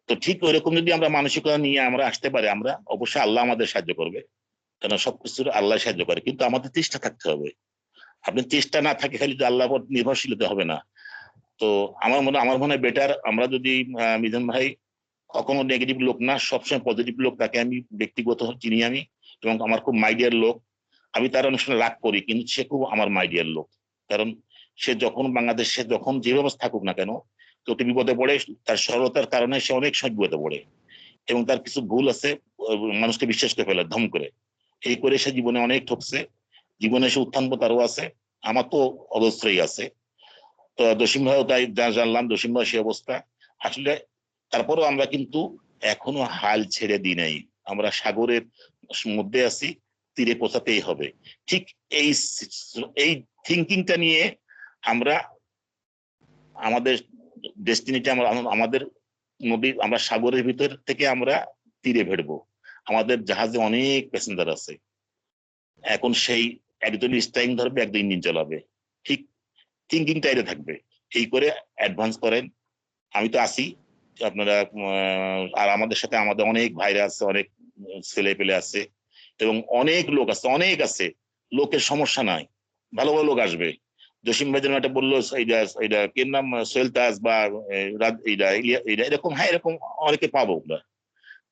C: তো ঠিক ওইরকম যদি আমরা মানসিকতা নিয়ে আমরা আসতে পারি, আমরা অবশ্যই আল্লাহ আমাদের সাহায্য করবে, কেন সবকিছু আল্লাহ সাহায্য করে, কিন্তু আমাদের চেষ্টা থাকতে হবে। আপনি চেষ্টা না থাকে খালি আল্লাহ নির্ভরশীলতা হবে না। তো আমার মনে হয় বেটার আমরা যদি মিজান ভাই কখনো নেগেটিভ লোক না, সবসময় পজিটিভ লোক, তাকে আমি ব্যক্তিগত চিনি আমি, এবং আমার খুব মাইডিয়ার লোক। আমি তার অনুষ্ঠানে রাগ করি, কিন্তু সে খুব আমার মাইডিয়ার লোক। কারণ সে যখন বাংলাদেশে যখন যে ব্যবস্থা থাকুক না কেন, তো বিপদে পড়ে, তার সরলতার কারণে সে অনেক সময় বিপদে পড়ে, এবং তার কিছু ভুল আছে, মানুষকে বিশ্বাস করে ফেলে ধম করে, এই করে সে জীবনে অনেক ঠকছে। জীবনে সে উত্থান পতারও আছে, আমার তো অজস্রই আছে। তো দশিম ভাইও তাই যা জানলাম, দশিম ভাই সে অবস্থা আসলে। তারপরও আমরা কিন্তু এখনো হাল ছেড়ে দিই নাই, আমরা সাগরের মধ্যে আছি, তীরে পৌঁছাতেই হবে। ঠিক এই এই থিঙ্কিংটা নিয়ে আমরা আমাদের ডেস্টিনিটা, আমাদের নদী, আমরা সাগরের ভিতর থেকে আমরা তীরে ভেড়বো। আমাদের জাহাজে অনেক প্যাসেঞ্জার আছে, এখন সেই একজন স্টারিং ধরবে, একজন ইঞ্জিন চালাবে, ঠিক থিঙ্কিংটা এটা থাকবে। এই করে অ্যাডভান্স করেন, আমি তো আছি, আপনারা আর আমাদের সাথে আমাদের অনেক ভাইরা আছে, অনেক ছেলে পেলে আছে, এবং অনেক লোক আছে, অনেক আছে, লোকের সমস্যা নাই, ভালো ভালো লোক আসবে। জসিম ভাই যেন একটা বললো, এইটা কি নাম, সোহেল তাজ বা এরকম, হ্যাঁ এরকম অনেকে পাবো আমরা,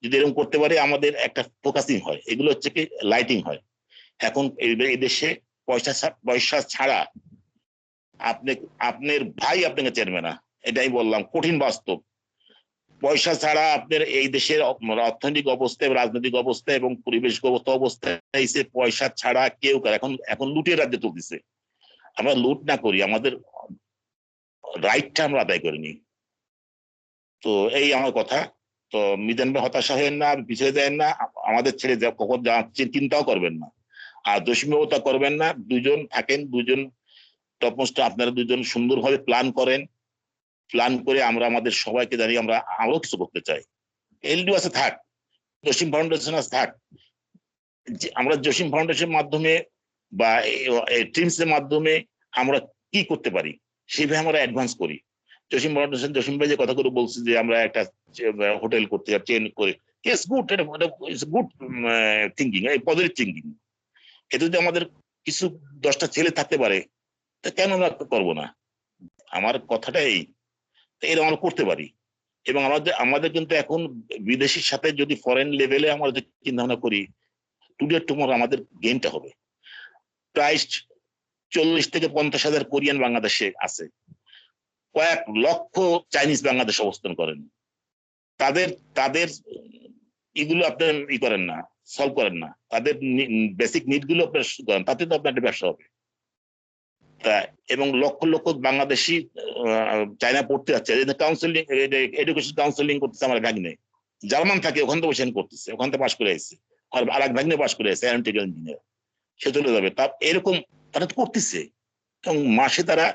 C: যদি এরকম করতে পারি, আমাদের একটা ফোকাসিং হয়, এগুলো হচ্ছে কি লাইটিং হয়। এখন এই দেশে পয়সা ছাড়া আপনার ভাই আপনাকে চেনবে না, এটাই বললাম, কঠিন বাস্তব। পয়সা ছাড়া আপনার এই দেশের অর্থনৈতিক অবস্থা, রাজনৈতিক অবস্থা এবং পরিবেশগত অবস্থা, পয়সা ছাড়া কেউ এখন লুটের রাজ্যে চলতেছে। আমরা লুট না করি, আমাদের রাইটটা আমরা আদায় করিনি। তো এই আমার কথা। তো মিজান ভাই হতাশা হয়েন না, পিছিয়ে যায় না, আমাদের ছেড়ে কখন চিন্তাও করবেন না। আর জসিমবাবু তা করবেন না, দুজন থাকেন, দুজন টপমোস্ট, আপনারা দুজন সুন্দরভাবে প্ল্যান করেন, প্ল্যান করে আমরা আমাদের সবাইকে জানিয়ে আমরা আরো কিছু করতে চাই। এলডিও আছে থাক, জসিম ফাউন্ডেশন আছে থাক, আমরা জসিম ফাউন্ডেশনের মাধ্যমে বা টিমস এর মাধ্যমে আমরা কি করতে পারি সেভাবে আমরা অ্যাডভান্স করি। জসিম ফাউন্ডেশন, জসিম ভাই যে কথাগুলো বলছে যে আমরা একটা হোটেল করতে চাই, চেন করে, yes good, good thinking, positive thinking. এতে যদি আমাদের কিছু 10টা ছেলে থাকতে পারে তা কেন আমরা করবো না? আমার কথাটা এই, এর আমরা করতে পারি। এবং আমাদের কিন্তু এখন বিদেশির সাথে যদি ফরেন লেভেলে আমরা চিন্তা ভাবনা করি, টুডে টুমোরো আমাদের গেমটা হবে। প্রায় 40 থেকে 50,000 কোরিয়ান বাংলাদেশে আছে, কয়েক লক্ষ চাইনিজ বাংলাদেশ অবস্থান করেন। তাদের এগুলো আপনার করেন না, সলভ করেন না, তাদের বেসিক নিড গুলো আপনার করেন, তাতে তো আপনার ব্যবসা হবে। তা এবং লক্ষ লক্ষ বাংলাদেশি চায়না পড়তে যাচ্ছে, কাউন্সিলিং, এডুকেশন কাউন্সিলিং করতেছে আমার ভাগ্নে, জার্মান থাকে, ওখান থেকে বসে করতেছে, ওখান থেকে পাশ করে আসছে, আর এক ভাগ্নে পাশ করে আসছে অ্যারোনটিক্যাল ইঞ্জিনিয়ার, সে চলে যাবে। তা এরকম তারা তো করতেছে, এবং মাসে তারা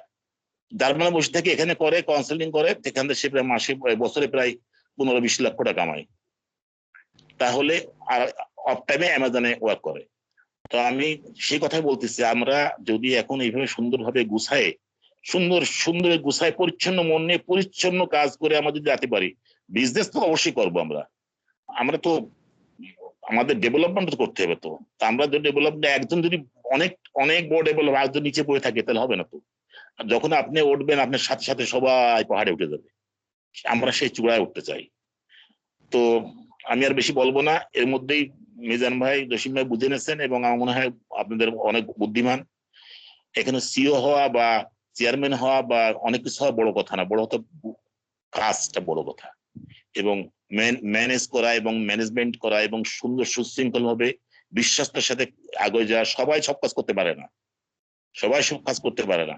C: জার্মানে বসে থেকে এখানে করে, কাউন্সিলিং করে, সেখান থেকে সে প্রায় মাসে বছরে প্রায় 15-20 লক্ষ টাকা কামায়। তাহলে আর অফ টাইমে অ্যামাজনে ওয়ার্ক করে। তো আমি সেই কথাই বলতেছি, আমরা যদি এখন এইভাবে সুন্দরভাবে গুছায়, সুন্দর গুছায় পরিচ্ছন্ন মনে পরিচ্ছন্ন কাজ করে আমরা যদি যেতে পারি, বিজনেস তো অবশ্যই করবো আমরা তো আমাদের ডেভেলপমেন্ট করতে হবে। তো আমরা যদি ডেভেলপমেন্ট একজন যদি অনেক অনেক বড় ডেভেলপ একজন নিচে পড়ে থাকে তাহলে হবে না। তো যখন আপনি উঠবেন আপনার সাথে সাথে সবাই পাহাড়ে উঠে যাবে, আমরা সেই চূড়ায় উঠতে চাই। তো আমি আর বেশি বলবো না, এর মধ্যেই মিজান ভাই, জসিম ভাই বুঝে নিয়েছেন, এবং আমার মনে হয় আপনাদের অনেক বুদ্ধিমান। এখানে সিও হওয়া বা চেয়ারম্যান হওয়া বা অনেক কিছু হওয়া বড় কথা না, বড় কথা কাজটা বড় কথা, এবং ম্যানেজ করা এবং ম্যানেজমেন্ট করা এবং সুন্দর সুশৃঙ্খল ভাবে বিশ্বাসের সাথে আগে যাওয়া। সবাই সব কাজ করতে পারে না, সবাই সব কাজ করতে পারে না,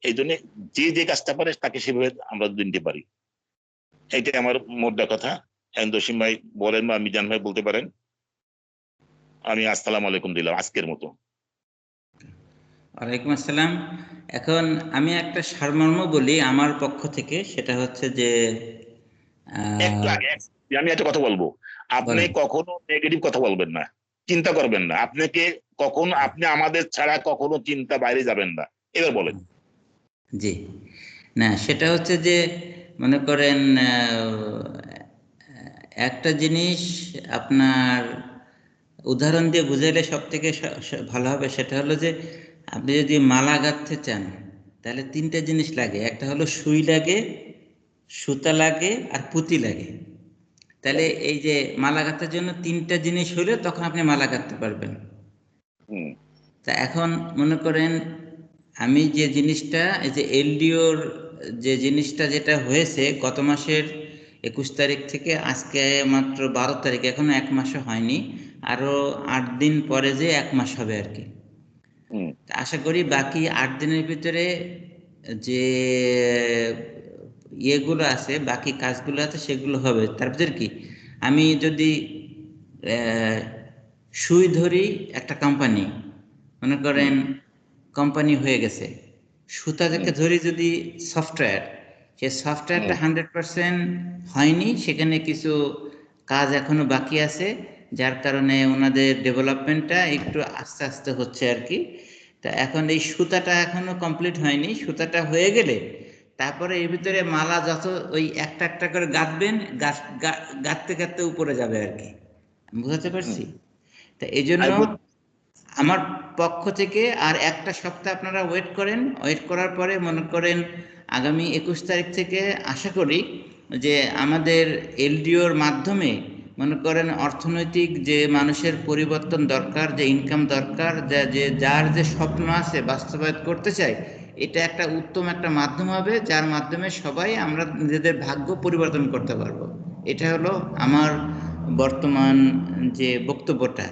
C: এই জন্য যে কাজটা পারে তাকে সেভাবে আমরা দিতে পারি। এইটাই আমার মোদ্দা কথা। জসিম ভাই বলেন বা মিজান ভাই বলতে পারেন। আমি আসসালামু আলাইকুম দিলাম আজকের মতো।
B: ওয়ালাইকুম আসসালাম। এখন আমি একটা সারমর্ম বলি আমার পক্ষ থেকে, সেটা হচ্ছে যে
C: একটু আগে আমি একটা কথা বলবো, আপনি কখনো নেগেটিভ কথা বলবেন না, চিন্তা করবেন না, আপনি আমাদের ছাড়া কখনো চিন্তা বাইরে যাবেন না, এবার বলেন।
B: জি না, সেটা হচ্ছে যে মনে করেন একটা জিনিস আপনার উদাহরণ দিয়ে বুঝাইলে সব থেকে ভালো হবে। সেটা হলো যে আপনি যদি মালা গাঁথতে চান তাহলে 3টে জিনিস লাগে, একটা হলো সুই লাগে, সুতা লাগে আর পুঁতি লাগে। তাহলে এই যে মালা গাঁথার জন্য 3টা জিনিস হলে তখন আপনি মালা গাঁথতে পারবেন। তা এখন মনে করেন আমি যে জিনিসটা, এই যে এলডিওর যে জিনিসটা যেটা হয়েছে গত মাসের 21 তারিখ থেকে আজকে মাত্র 12 তারিখ, এখনো 1 মাসও হয়নি, আরো 8 দিন পরে যে 1 মাস হবে আর কি। আশা করি বাকি 8 দিনের ভিতরে যে ইয়েগুলো আছে, বাকি কাজগুলো আছে, সেগুলো হবে। তার ভিতরে কি, আমি যদি সুই ধরি, একটা কোম্পানি মনে করেন কোম্পানি হয়ে গেছে, সুতা থেকে ধরি যদি সফটওয়্যার, সে সফটওয়্যারটা 100% হয়নি, সেখানে কিছু কাজ এখনো বাকি আছে, যার কারণে ওনাদের ডেভেলপমেন্টটা একটু আস্তে আস্তে হচ্ছে আর কি। তা এখন এই সুতাটা এখনো কমপ্লিট হয়নি, সুতাটা হয়ে গেলে তারপরে এর ভিতরে মালা যত ওই একটা একটা করে গাঁথবেন, গাঁথতে গাঁথতে উপরে যাবে আর কি। বুঝতে পারছি? তা এই জন্য আমার পক্ষ থেকে আর একটা সপ্তাহ আপনারা ওয়েট করেন। ওয়েট করার পরে মনে করেন আগামী 21 তারিখ থেকে আশা করি যে আমাদের এলডিওর মাধ্যমে মনে করেন অর্থনৈতিক যে মানুষের পরিবর্তন দরকার, যে ইনকাম দরকার, যার যে স্বপ্ন আছে বাস্তবায়ন করতে চাই, এটা একটা উত্তম একটা মাধ্যম হবে, যার মাধ্যমে সবাই আমরা নিজেদের ভাগ্য পরিবর্তন করতে পারবো। এটা হলো আমার বর্তমান যে বক্তব্যটা।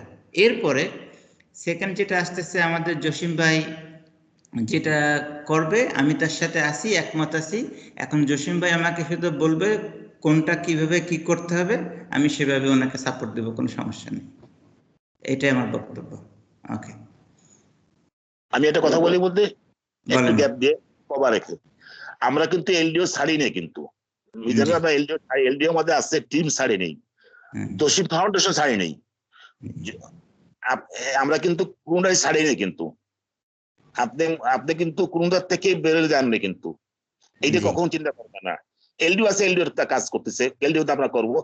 B: এরপরে সেকেন্ড যেটা আসতেছে, আমাদের জসিম ভাই যেটা করবে আমি তার সাথে আছি, একমত আছি। এখন জসিম ভাই আমাকে শুধু বলবে কোনটা কিভাবে কি করতে হবে, আমি সেভাবে ওনাকে সাপোর্ট দেবো, কোনো সমস্যা নেই। এটাই আমার বক্তব্য। ওকে।
C: আমি একটা কথা বলি বলতে একটু
B: বলেন।
C: গ্যাপ দিয়ে কভার রেখে, আমরা কিন্তু এলডিও ছাড়ি নেই কিন্তু মিজান
B: জি।
C: ভাই, এলডিও মধ্যে আছে, টিম ছাড়ি নেই,
B: হ্যাঁ,
C: দোষী ফাউন্ডেশন ছাড়ি নেই, আমরা কিন্তু কোনটাই ছাড়ি নেই কিন্তু, আপনি আপনি কিন্তু কোনটার থেকে বেরোলে যাননি কিন্তু, এইটা
B: জি।
C: কখন চিন্তা করবে না। এলডিও আছে, এলডিও কাজ করতেছে, এলডিও তো আমরা করবো।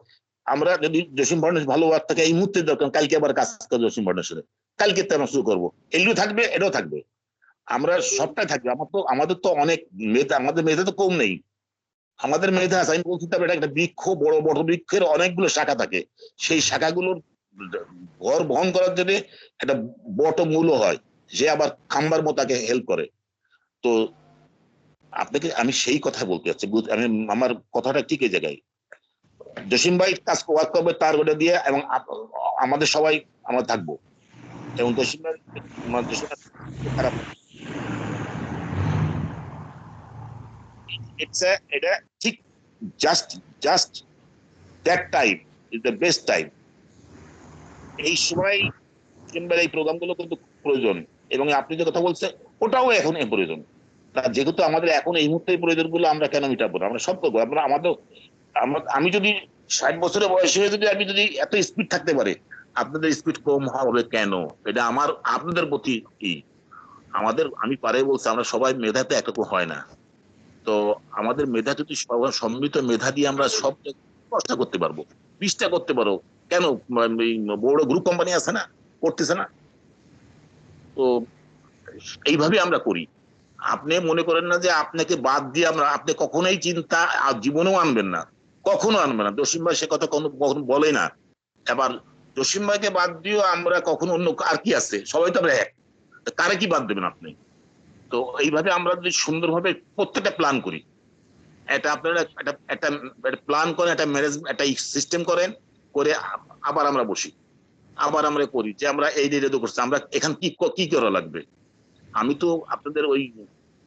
C: আমরা যদি জসিম ফাউন্ডেশন ভালো ওয়ার্ক থাকে এই মুহূর্তে দরকার, কালকে আবার কাজ করবো জসিম ফাউন্ডেশনে, কালকে তো আমরা শুরু করবো, এলডিও থাকবে, এটাও থাকবে, আমরা সবটাই থাকবে। আমাদের তো অনেক মেধা, আমাদের মেধা তো কম নেই, আমাদের মেধা আছে। আমি বলছি এটা একটা বৃক্ষ, বড় বড় বৃক্ষের অনেকগুলো শাখা থাকে, সেই শাখাগুলোর ঘর বহন করার জন্য একটা বট মূল হয়, যে আবার খাম্বার মতো তাকে হেল্প করে। তো আপনাকে আমি সেই কথা বলতে চাচ্ছি, আমি আমার কথাটা ঠিক এই জায়গায়, জসিম ভাই কাজ ওয়ার্ক করবে তার ওটা দিয়ে, এবং আমাদের সবাই আমরা থাকবো, এবং জসিম ভাই খারাপ এটা ঠিক, just just that time is the best time. এই সময় জসিমের এই প্রোগ্রামগুলো কিন্তু প্রয়োজন, এবং আপনি যে কথা বলছেন ওটাও এখন প্রয়োজন। যেহেতু আমাদের এখন এই মুহূর্তে প্রয়োজন গুলো আমরা কেন মিটাবো না, আমরা সব করবো। আমরা আমাদের আমি যদি 60 বছরের বয়সে যদি আমি যদি এত স্পিড থাকতে পারে, আপনাদের স্পিড কম হবে কেন? এটা আমার আপনাদের প্রতি কি আমাদের, আমি পারে বলছি আমরা সবাই মেধাতে একরকম হয় না, তো আমাদের মেধা যদি সম্মিলিত মেধা দিয়ে আমরা সব 10টা করতে পারবো, 20টা করতে পারো কেন? বড় গ্রুপ কোম্পানি আছে না, করতেছে না? তো এইভাবে আমরা করি। আপনি মনে করেন না যে আপনাকে বাদ দিয়ে আমরা, আপনি কখনোই চিন্তা জীবনেও আনবেন না, কখনো আনবেন না। জসিম ভাই সে কথা কখনো বলে না। এবার জসিম ভাইকে বাদ দিয়েও আমরা কখনো অন্য আর কি আছে, সবাই তো আমরা এক, কারে কি বাদ দেবেন আপনি? তো এইভাবে আমরা যদি সুন্দরভাবে প্রত্যেকটা প্ল্যান করি, এটা আপনারা একটা প্ল্যান করেন, একটা ম্যানেজমেন্ট, একটা সিস্টেম করেন, করে আবার আমরা বসি, আবার আমরা করি যে আমরা এই রেডিও করছি, আমরা এখান কি করা লাগবে। আমি তো আপনাদের ওই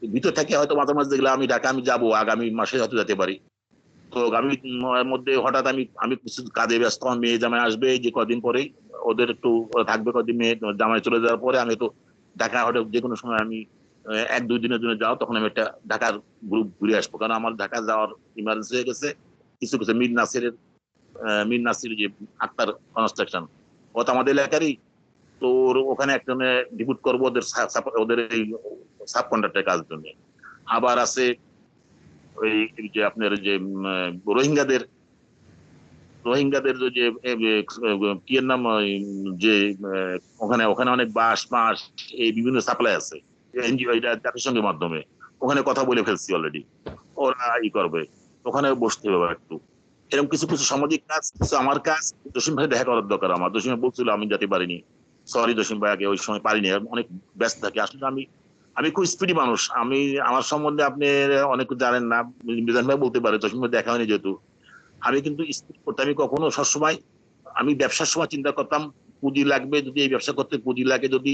C: ভিতর থেকে হয়তো মাঝে মাঝে দেখলাম আমি ঢাকা আমি যাবো, আগামী মাসে হয়তো যেতে পারি। তো আগামী মধ্যে হঠাৎ আমি কিছু কাজে ব্যস্ত, আমার মেয়ে জামাই আসবে যে কদিন পরেই, ওদের একটু থাকবে কদিন, মেয়ে জামাই চলে যাওয়ার পরে আমি তো ঢাকা হয়তো যে কোনো সময় আমি 1-2 দিনের জন্য যাও, তখন আমি একটা ঢাকার গ্রুপ ঘুরে আসবো, কারণ আমার ঢাকা যাওয়ার ইমার্জেন্সি হয়ে গেছে। কিছু কিছু মীর নাসির যে আক্তার কনস্ট্রাকশন, ও তো আমাদের এলাকারই, তো ওখানে একজনে ডিপুট করবো ওদের ওদের এই সাব কন্ট্রাক্টের কাজের জন্য। আবার আছে ওই যে আপনার যে রোহিঙ্গাদের রোহিঙ্গাদের যে কি এর নাম, যে ওখানে ওখানে অনেক বাঁশ বাঁশ এই বিভিন্ন সাপ্লাই আছে, এনজিও, এটা জাতিসংঘের মাধ্যমে, ওখানে কথা বলে ফেলছি অলরেডি, ওরা ই করবে, ওখানে বসতে হবে একটু। এরকম কিছু কিছু সামাজিক কাজ, কিছু আমার কাজ জসিম ভাই দেখা করার দরকার আমার। জসিম ভাই বলছিল আমি যেতে পারিনি, সরি জসিম ভাই, আগে ওই সময় পারিনি, অনেক ব্যস্ত থাকি আসলে। আমি আমি খুব স্পিডি মানুষ, আমি আমার সম্বন্ধে আপনি অনেক জানেন না, মিজান ভাই বলতে পারে, জসিম ভাই দেখা হয়নি যেহেতু। আমি কিন্তু স্পিড করতে, আমি কখনো সবসময়, আমি ব্যবসার সময় চিন্তা করতাম পুঁজি লাগবে, যদি এই ব্যবসা করতে পুঁজি লাগে যদি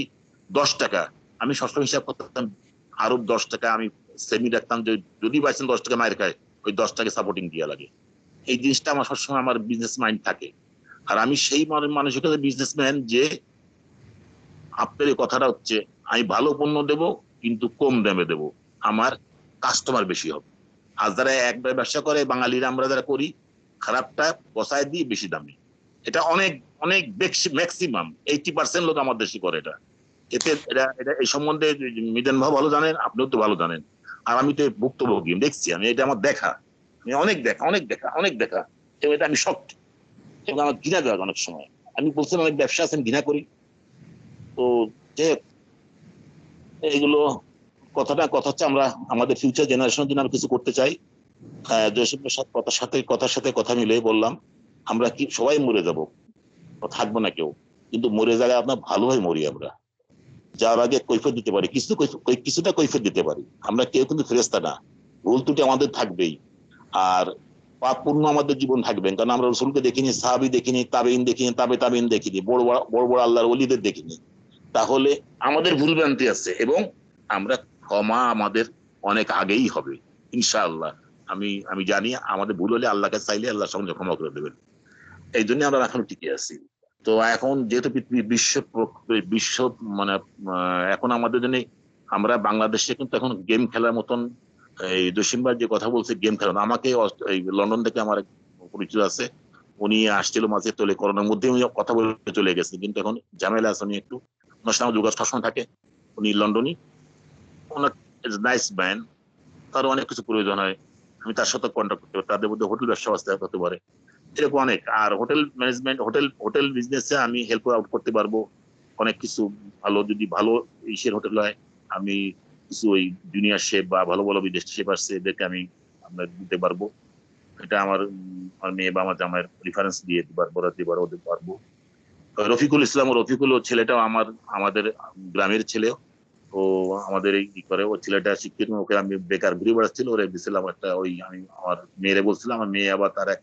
C: 10 টাকা, আমি সবসময় হিসাব করতাম আরো 10 টাকা আমি সেমি রাখতাম, যে যদি বাইসেন 10 টাকা মায়ের খায়, ওই 10 টাকা সাপোর্টিং দিয়া লাগে। এই জিনিসটা আমার সবসময় আমার বিজনেস মাইন্ড থাকে। আর আমি সেই মানসিকতা বিজনেসম্যান, যে আপনার এই কথাটা হচ্ছে আমি ভালো পণ্য দেব কিন্তু কম দামে দেব, আমার কাস্টমার বেশি হবে। আর যারা একবার ব্যবসা করে বাঙালিরা, আমরা যারা করি খারাপটা বসায় দিই বেশি দামে, এটা অনেক অনেক ম্যাক্সিমাম 80% লোক আমার দেশে করে এটা। এতে এটা এই সম্বন্ধে মিজান ভাই ভালো জানেন, আপনিও তো ভালো জানেন, আর আমি তো ভুক্তভোগী, দেখছি আমি, এটা আমার দেখা, আমি অনেক দেখা এবং এটা আমি শক্ত, এবং আমার ঘৃণা দেওয়া অনেক সময়। আমি বলছিলাম অনেক ব্যবসা আছে ঘৃণা করি। তো যে এইগুলো কথা হচ্ছে আমরা আমাদের ফিউচার জেনারেশনের জন্য আমরা কিছু করতে চাই। জয়সিংহের সাথে কথার সাথে কথা মিলে বললাম আমরা কি সবাই মরে যাব, থাকবো না কেউ, কিন্তু মরে যাওয়া আপনার ভালোভাবে মরি আমরা, যার আগে কৈফিয়ত দিতে পারি, কিছুটা কৈফিয়ত দিতে পারি। আমরা কেউ কিন্তু ফেরেশতা না, ভুল ত্রুটি আমাদের থাকবেই, আর পাপ পূর্ণ আমাদের জীবন থাকবেন, কারণ আমরা রসুলকে দেখিনি, সাহাবী দেখিনি, তাবেইন দেখিনি, তাবেইন দেখিনি, বড় বড় আল্লাহর ওলিদের দেখিনি। তাহলে আমাদের ভুল ভ্রান্তি আছে, এবং আমরা ক্ষমা আমাদের অনেক আগেই হবে ইনশাআল্লাহ। আমি জানি আমাদের ভুল হলে আল্লাহকে চাইলে আল্লাহ সঙ্গে ক্ষমা করে দেবেন, এই জন্য আমরা এখন টিকে আছি। তো এখন যেহেতু বিশ্ব বিশ্ব মানে এখন আমাদের জন্য আমরা বাংলাদেশে কিন্তু এখন গেম খেলার মতন, এই জসিম ভাই যে কথা বলছে গেম খেলা, আমাকে এই লন্ডন থেকে আমার এক পরিচিত আছে, উনি আসছিল মাঝে, তোলে করোনার মধ্যে উনি কথা বলে চলে গেছে, কিন্তু এখন ঝামেলা আছে, উনি একটু ওনার সাথে আমার যোগাযোগ সবসময় থাকে, উনি লন্ডনই, ওনার নাইস ম্যান, তার অনেক কিছু প্রয়োজন হয়, আমি তার সাথে কন্ট্যাক্ট করতে পারি, তাদের মধ্যে হোটেল ব্যবসা বাস্তে হতে পারে, এরকম অনেক। আর হোটেল ম্যানেজমেন্ট, হোটেল বিজনেসে আমি হেল্প আউট করতে পারবো অনেক কিছু, ভালো যদি ভালো ইসের হোটেল হয়, আমি কিছু ওই জুনিয়র শেফ বা ভালো ভালো বিদেশি শেফ আসছে, এদেরকে আমি আপনার দিতে পারবো, এটা আমার আমার মেয়ে বা আমার জামাইয়ের রেফারেন্স দিয়ে দিতে পারবো ওদের পারবো। রফিকুল ইসলাম, রফিকুল ছেলেটাও আমাদের গ্রামের ছেলে, ও আমাদের এই করে, ও ছেলেটা শিক্ষিত, ওকে আমি বেকার ঘুরে বেড়াচ্ছিল, ওরে দিছিলাম একটা, ওই আমি আমার মেয়েরে বলছিলাম, আমার মেয়ে আবার তার এক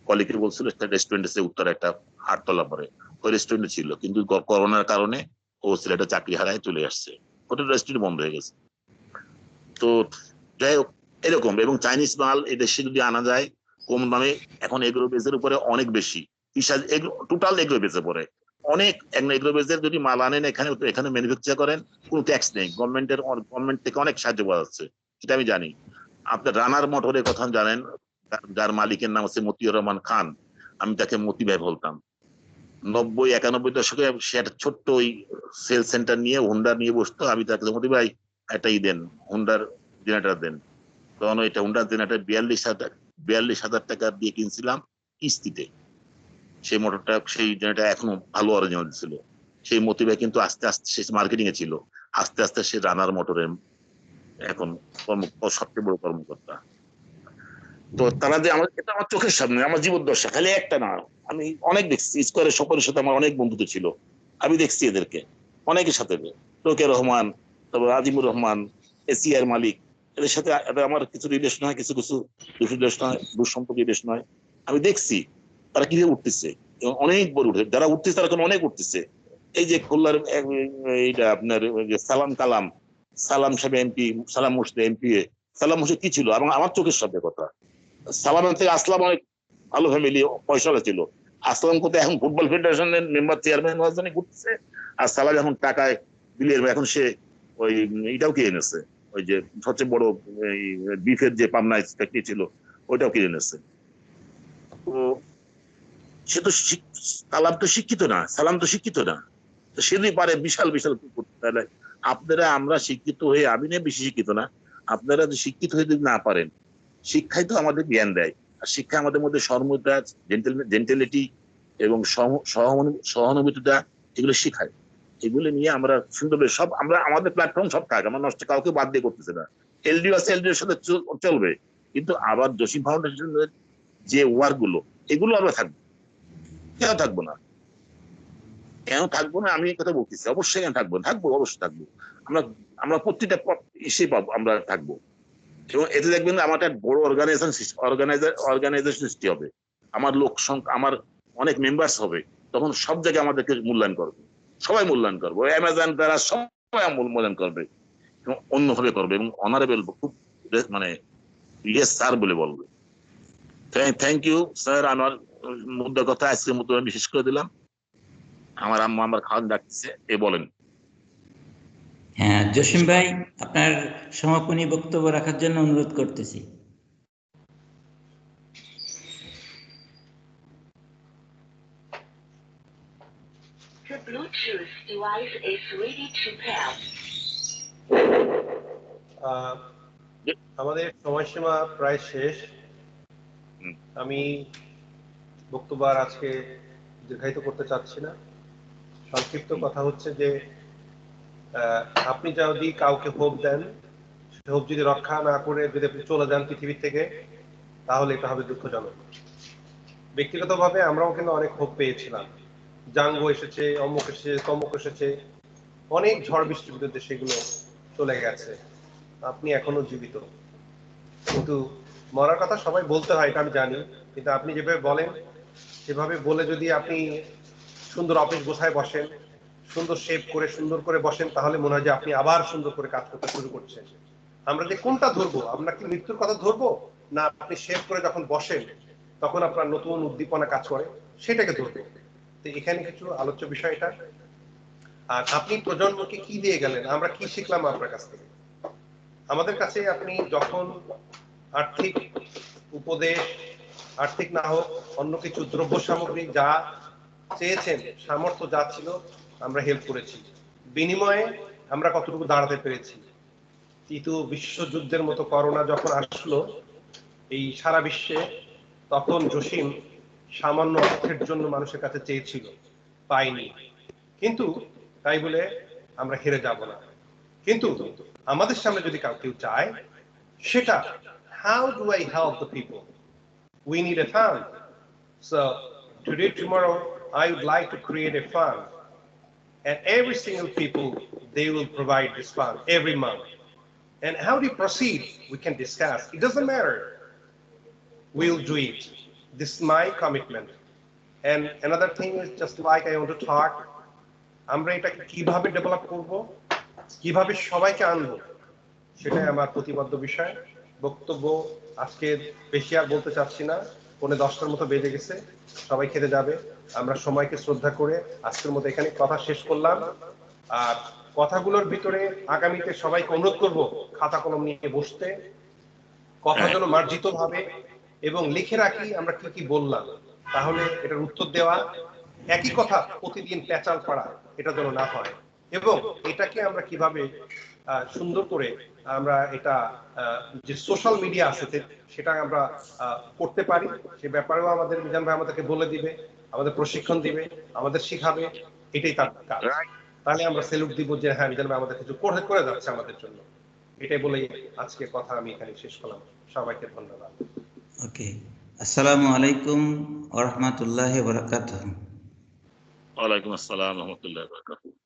C: কলিকে বলছিল একটা রেস্টুরেন্ট এসে উত্তরে একটা 8 তলা পরে, ওই রেস্টুরেন্টে ছিল, কিন্তু করোনার কারণে ও ছেলেটা চাকরি হারায় চলে আসছে, হোটেল রেস্টুরেন্ট বন্ধ হয়ে গেছে। তো যাই হোক, এরকম। এবং চাইনিজ মাল এদেশে যদি আনা যায় কম দামে, এখন এগ্রো বেজের উপরে অনেক বেশি, টোটাল এগ্রো বেজে পড়ে অনেক, এগ্রো বেজের যদি মাল আনেন এখানে, এখানে ম্যানুফ্যাকচার করেন, কোনো ট্যাক্স নেই, গভর্নমেন্ট থেকে অনেক সাহায্য পাওয়া যাচ্ছে, সেটা আমি জানি। আপনার রানার মোটরের কথা জানেন, যার মালিকের নাম হচ্ছে মতিউর রহমান খান, আমি তাকে মতি ভাই বলতাম। 90-91 দশকে সে একটা ছোট্ট ওই সেল সেন্টার নিয়ে হুন্ডা নিয়ে বসতো, আমি তাকে মতি ভাই একটা দেন, হুন্ডার জেনারেটর দেন, তখন ওইটা হুন্ডার জেনারেটর 42,000 টাকা দিয়ে কিনছিলাম কিস্তিতে, সেই মোটরটা, সেই জেনারেটর এখনো ভালো অরিজিনাল ছিল। সেই মতি ভাই কিন্তু আস্তে আস্তে সে মার্কেটিং এ ছিল, আস্তে আস্তে সে রানার মোটরের এখন সবচেয়ে বড় কর্মকর্তা। তো তারা যে আমার, এটা আমার চোখের সামনে, আমার জীবদ্দশা, খালি একটা না, আমি অনেক দেখছি, স্কোয়ারের সকলের সাথে আমার অনেক বন্ধুত্ব ছিল, আমি দেখছি এদেরকে অনেকের সাথে, তোকে রহমান, তারপর আজিমুর রহমান, এসিআর মালিক, এদের সাথে আমার কিছু রিলেশন হয়, কিছু কিছু রিলেশন হয়, দুঃসম্পর্ক রিলেশন হয়, আমি দেখছি তারা কিভাবে উঠতেছে, এবং অনেক বড় উঠে, যারা উঠতেছে তারা এখন অনেক উঠতেছে। এই যে খুলনার এইটা আপনার সালাম কালাম, সালাম সাহেব এমপি, সালাম মুর্শিদ এমপি, সালাম মুর্শিদ কি ছিল আমার চোখের সামনে কথা, সালাম থেকে আসলাম অনেক ভালো ফ্যামিলি, পয়সা ছিল, আসলাম কোথায় এখন ফুটবল ফেডারেশনের মেম্বার চেয়ারম্যান হওয়ার জন্য ঘুরতেছে, আর সালাম এখন টাকায় বিলিয়ন, এখন সে ওই এটাও কিনে এনেছে, ওই যে সবচেয়ে বড় বিফের যে পাবনা ফ্যাক্টরি ছিল ওইটাও কিনে এনেছে। তো সে তো সালাম তো শিক্ষিত না, সালাম তো শিক্ষিত না, তো সে যদি পারে বিশাল বিশাল করতে, তাহলে আপনারা, আমরা শিক্ষিত হয়ে, আমি না বেশি শিক্ষিত না, আপনারা যদি শিক্ষিত হয়ে যদি না পারেন, শিক্ষাই তো আমাদের জ্ঞান দেয়, আর শিক্ষা আমাদের মধ্যে সহমর্মিতা, জেন্টালিটি এবং সহানুভূতিটা, এগুলো শিখায়, এগুলো নিয়ে আমরা সুন্দরভাবে সব, আমরা আমাদের প্ল্যাটফর্ম সব থাক, আমরা নষ্ট কাউকে বাদ দিয়ে করতেছে না, এলডিও আছে, এলডিওর সাথে চলবে, কিন্তু আবার জসিম ফাউন্ডেশনের যে ওয়ার্ক গুলো, এগুলো আমরা থাকবো, কেন থাকবো না, কেন থাকবো না, আমি এই কথা বলতেছি, অবশ্যই কেন থাকবো, অবশ্যই থাকবো, আমরা আমরা প্রত্যেকটা ইসে পাবো, আমরা থাকবো, এবং এতে দেখবেন আমার একটা বড় অর্গানাইজেশন সৃষ্টি হবে, আমার লোক সংখ্যা, আমার অনেক মেম্বার্স হবে, তখন সব জায়গায় আমাদেরকে মূল্যায়ন করবে, সবাই মূল্যায়ন করবে, অ্যামাজন দ্বারা সবাই মূল্যায়ন করবে, এবং অন্যভাবে করবে, এবং অনারেবল, খুব মানে ইয়েস স্যার বলে বলবে। থ্যাংক ইউ স্যার, আমার মুদ্রা কথা আজকের মতো আমি শেষ করে দিলাম, আমার আম্মা আমার খাওয়ান ডাকতেছে, বলেন।
B: হ্যাঁ, জসিম ভাই, আপনার সমাপনী বক্তব্য রাখার জন্য অনুরোধ করতেছি।
D: The Bluetooth device is ready to pair.
A: আমাদের সময়সীমা প্রায় শেষ, আমি বক্তব্য আর আজকে দীর্ঘায়িত করতে চাচ্ছি না, সংক্ষিপ্ত কথা হচ্ছে যে আপনি যদি কাউকে হোপ দেন, সে হোপ যদি রক্ষা না করে যদি আপনি চলে যান পৃথিবীর থেকে, তাহলে এটা হবে দুঃখজনক। ব্যক্তিগতভাবে আমরাও কিন্তু অনেক হোপ পেয়েছিলাম, জাঙ্গো এসেছে, অমুক এসেছে, তমুক এসেছে, অনেক ঝড় বৃষ্টির বিরুদ্ধে সেগুলো চলে গেছে, আপনি এখনো জীবিত, কিন্তু মরার কথা সবাই বলতে হয়, এটা আমি জানি, কিন্তু আপনি যেভাবে বলেন, সেভাবে বলে যদি আপনি সুন্দর অফিস গোছায় বসেন, সুন্দর শেপ করে সুন্দর করে বসেন, তাহলে মনে হয় যে আপনি আবার সুন্দর করে কাজ করতে শুরু করছেন। আমরা যে কোনটা ধরবো, আমরা কি মৃত্যুর কথা ধরবো, না আপনি শেপ করে যখন বসেন তখন আপনার নতুন উদ্দীপনা কাজ করে, সেটাকে ধরবো। তো এখানে কিছু আলোচ্য বিষয় এটা। আর আপনি প্রজন্মকে কি দিয়ে গেলেন, আমরা কি শিখলাম আপনার কাছ থেকে? আমাদের কাছে আপনি যখন আর্থিক উপদেশ, আর্থিক না হোক অন্য কিছু দ্রব্য সামগ্রী যা চেয়েছেন, সামর্থ্য যা ছিল আমরা হেল্প করেছি। বিনিময়ে আমরা কতটুকু দাঁড়াতে পেরেছি। তৃতীয় বিশ্বযুদ্ধের মতো করোনা যখন আসলো এই সারা বিশ্বে, তখন জসিম সামান্য অর্থের জন্য মানুষের কাছে চেয়েছিল, পাইনি। কিন্তু তাই বলে আমরা হেরে যাব না। কিন্তু আমাদের সামনে যদি কেউ চায়, সেটা how do I help the people? We need a fund. So today, tomorrow, I would like to create a fund, and every single people, they will provide this fund every month. And how do you proceed? We can discuss. It doesn't matter. We'll do it. This is my commitment. And another thing is, just like I want to talk, আমরা এটাকে কিভাবে develop করব, কিভাবে সবাইকে আনবো, সেটাই আমার প্রতিবদ্ধ বিষয়। বক্তব্য আজকে বেশি আর বলতে চাচ্ছি না, 9:45 মতো বেজে গেছে, সবাই খেতে যাবে। আমরা সময়কে শ্রদ্ধা করে আজকের মতো এখানে কথা শেষ করলাম। আর কথাগুলোর ভিতরে আগামীতে সবাইকে অনুরোধ করব খাতা কলম নিয়ে বসতে, কথা যেন মার্জিত ভাবে এবং লিখে রাখি আমরা কি কি বললাম, তাহলে এটার উত্তর দেওয়া, একই কথা প্রতিদিন পেঁচাল পাড়া, এটা যেন না হয়। এবং এটাকে আমরা কিভাবে সুন্দর করে আমরা এটা যে সোশ্যাল মিডিয়া আছে সেটা আমরা করতে পারি, সে ব্যাপারেও আমাদের মিজান ভাই আমাদেরকে বলে দিবে, আমাদের প্রশিক্ষণ দিবে, আমাদের শিখাবে। এটাই তার কাজ। তাহলে আমরা সেলুট দিব যে হ্যাঁ, মিজান ভাই আমাদের কিছু করে যাচ্ছে আমাদের জন্য। এটাই বলেই আজকে কথা আমি এখানে শেষ করলাম। সবাইকে ধন্যবাদ।
B: ওকে, আসসালামু আলাইকুম ওয়া রাহমাতুল্লাহি ওয়া বারাকাতুহু।
C: ওয়ালাইকুম আসসালাম ওয়া রাহমাতুল্লাহি ওয়া বারাকাতুহু।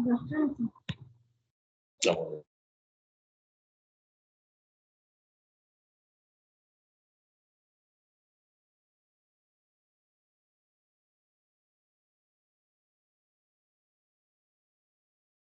E: দশটা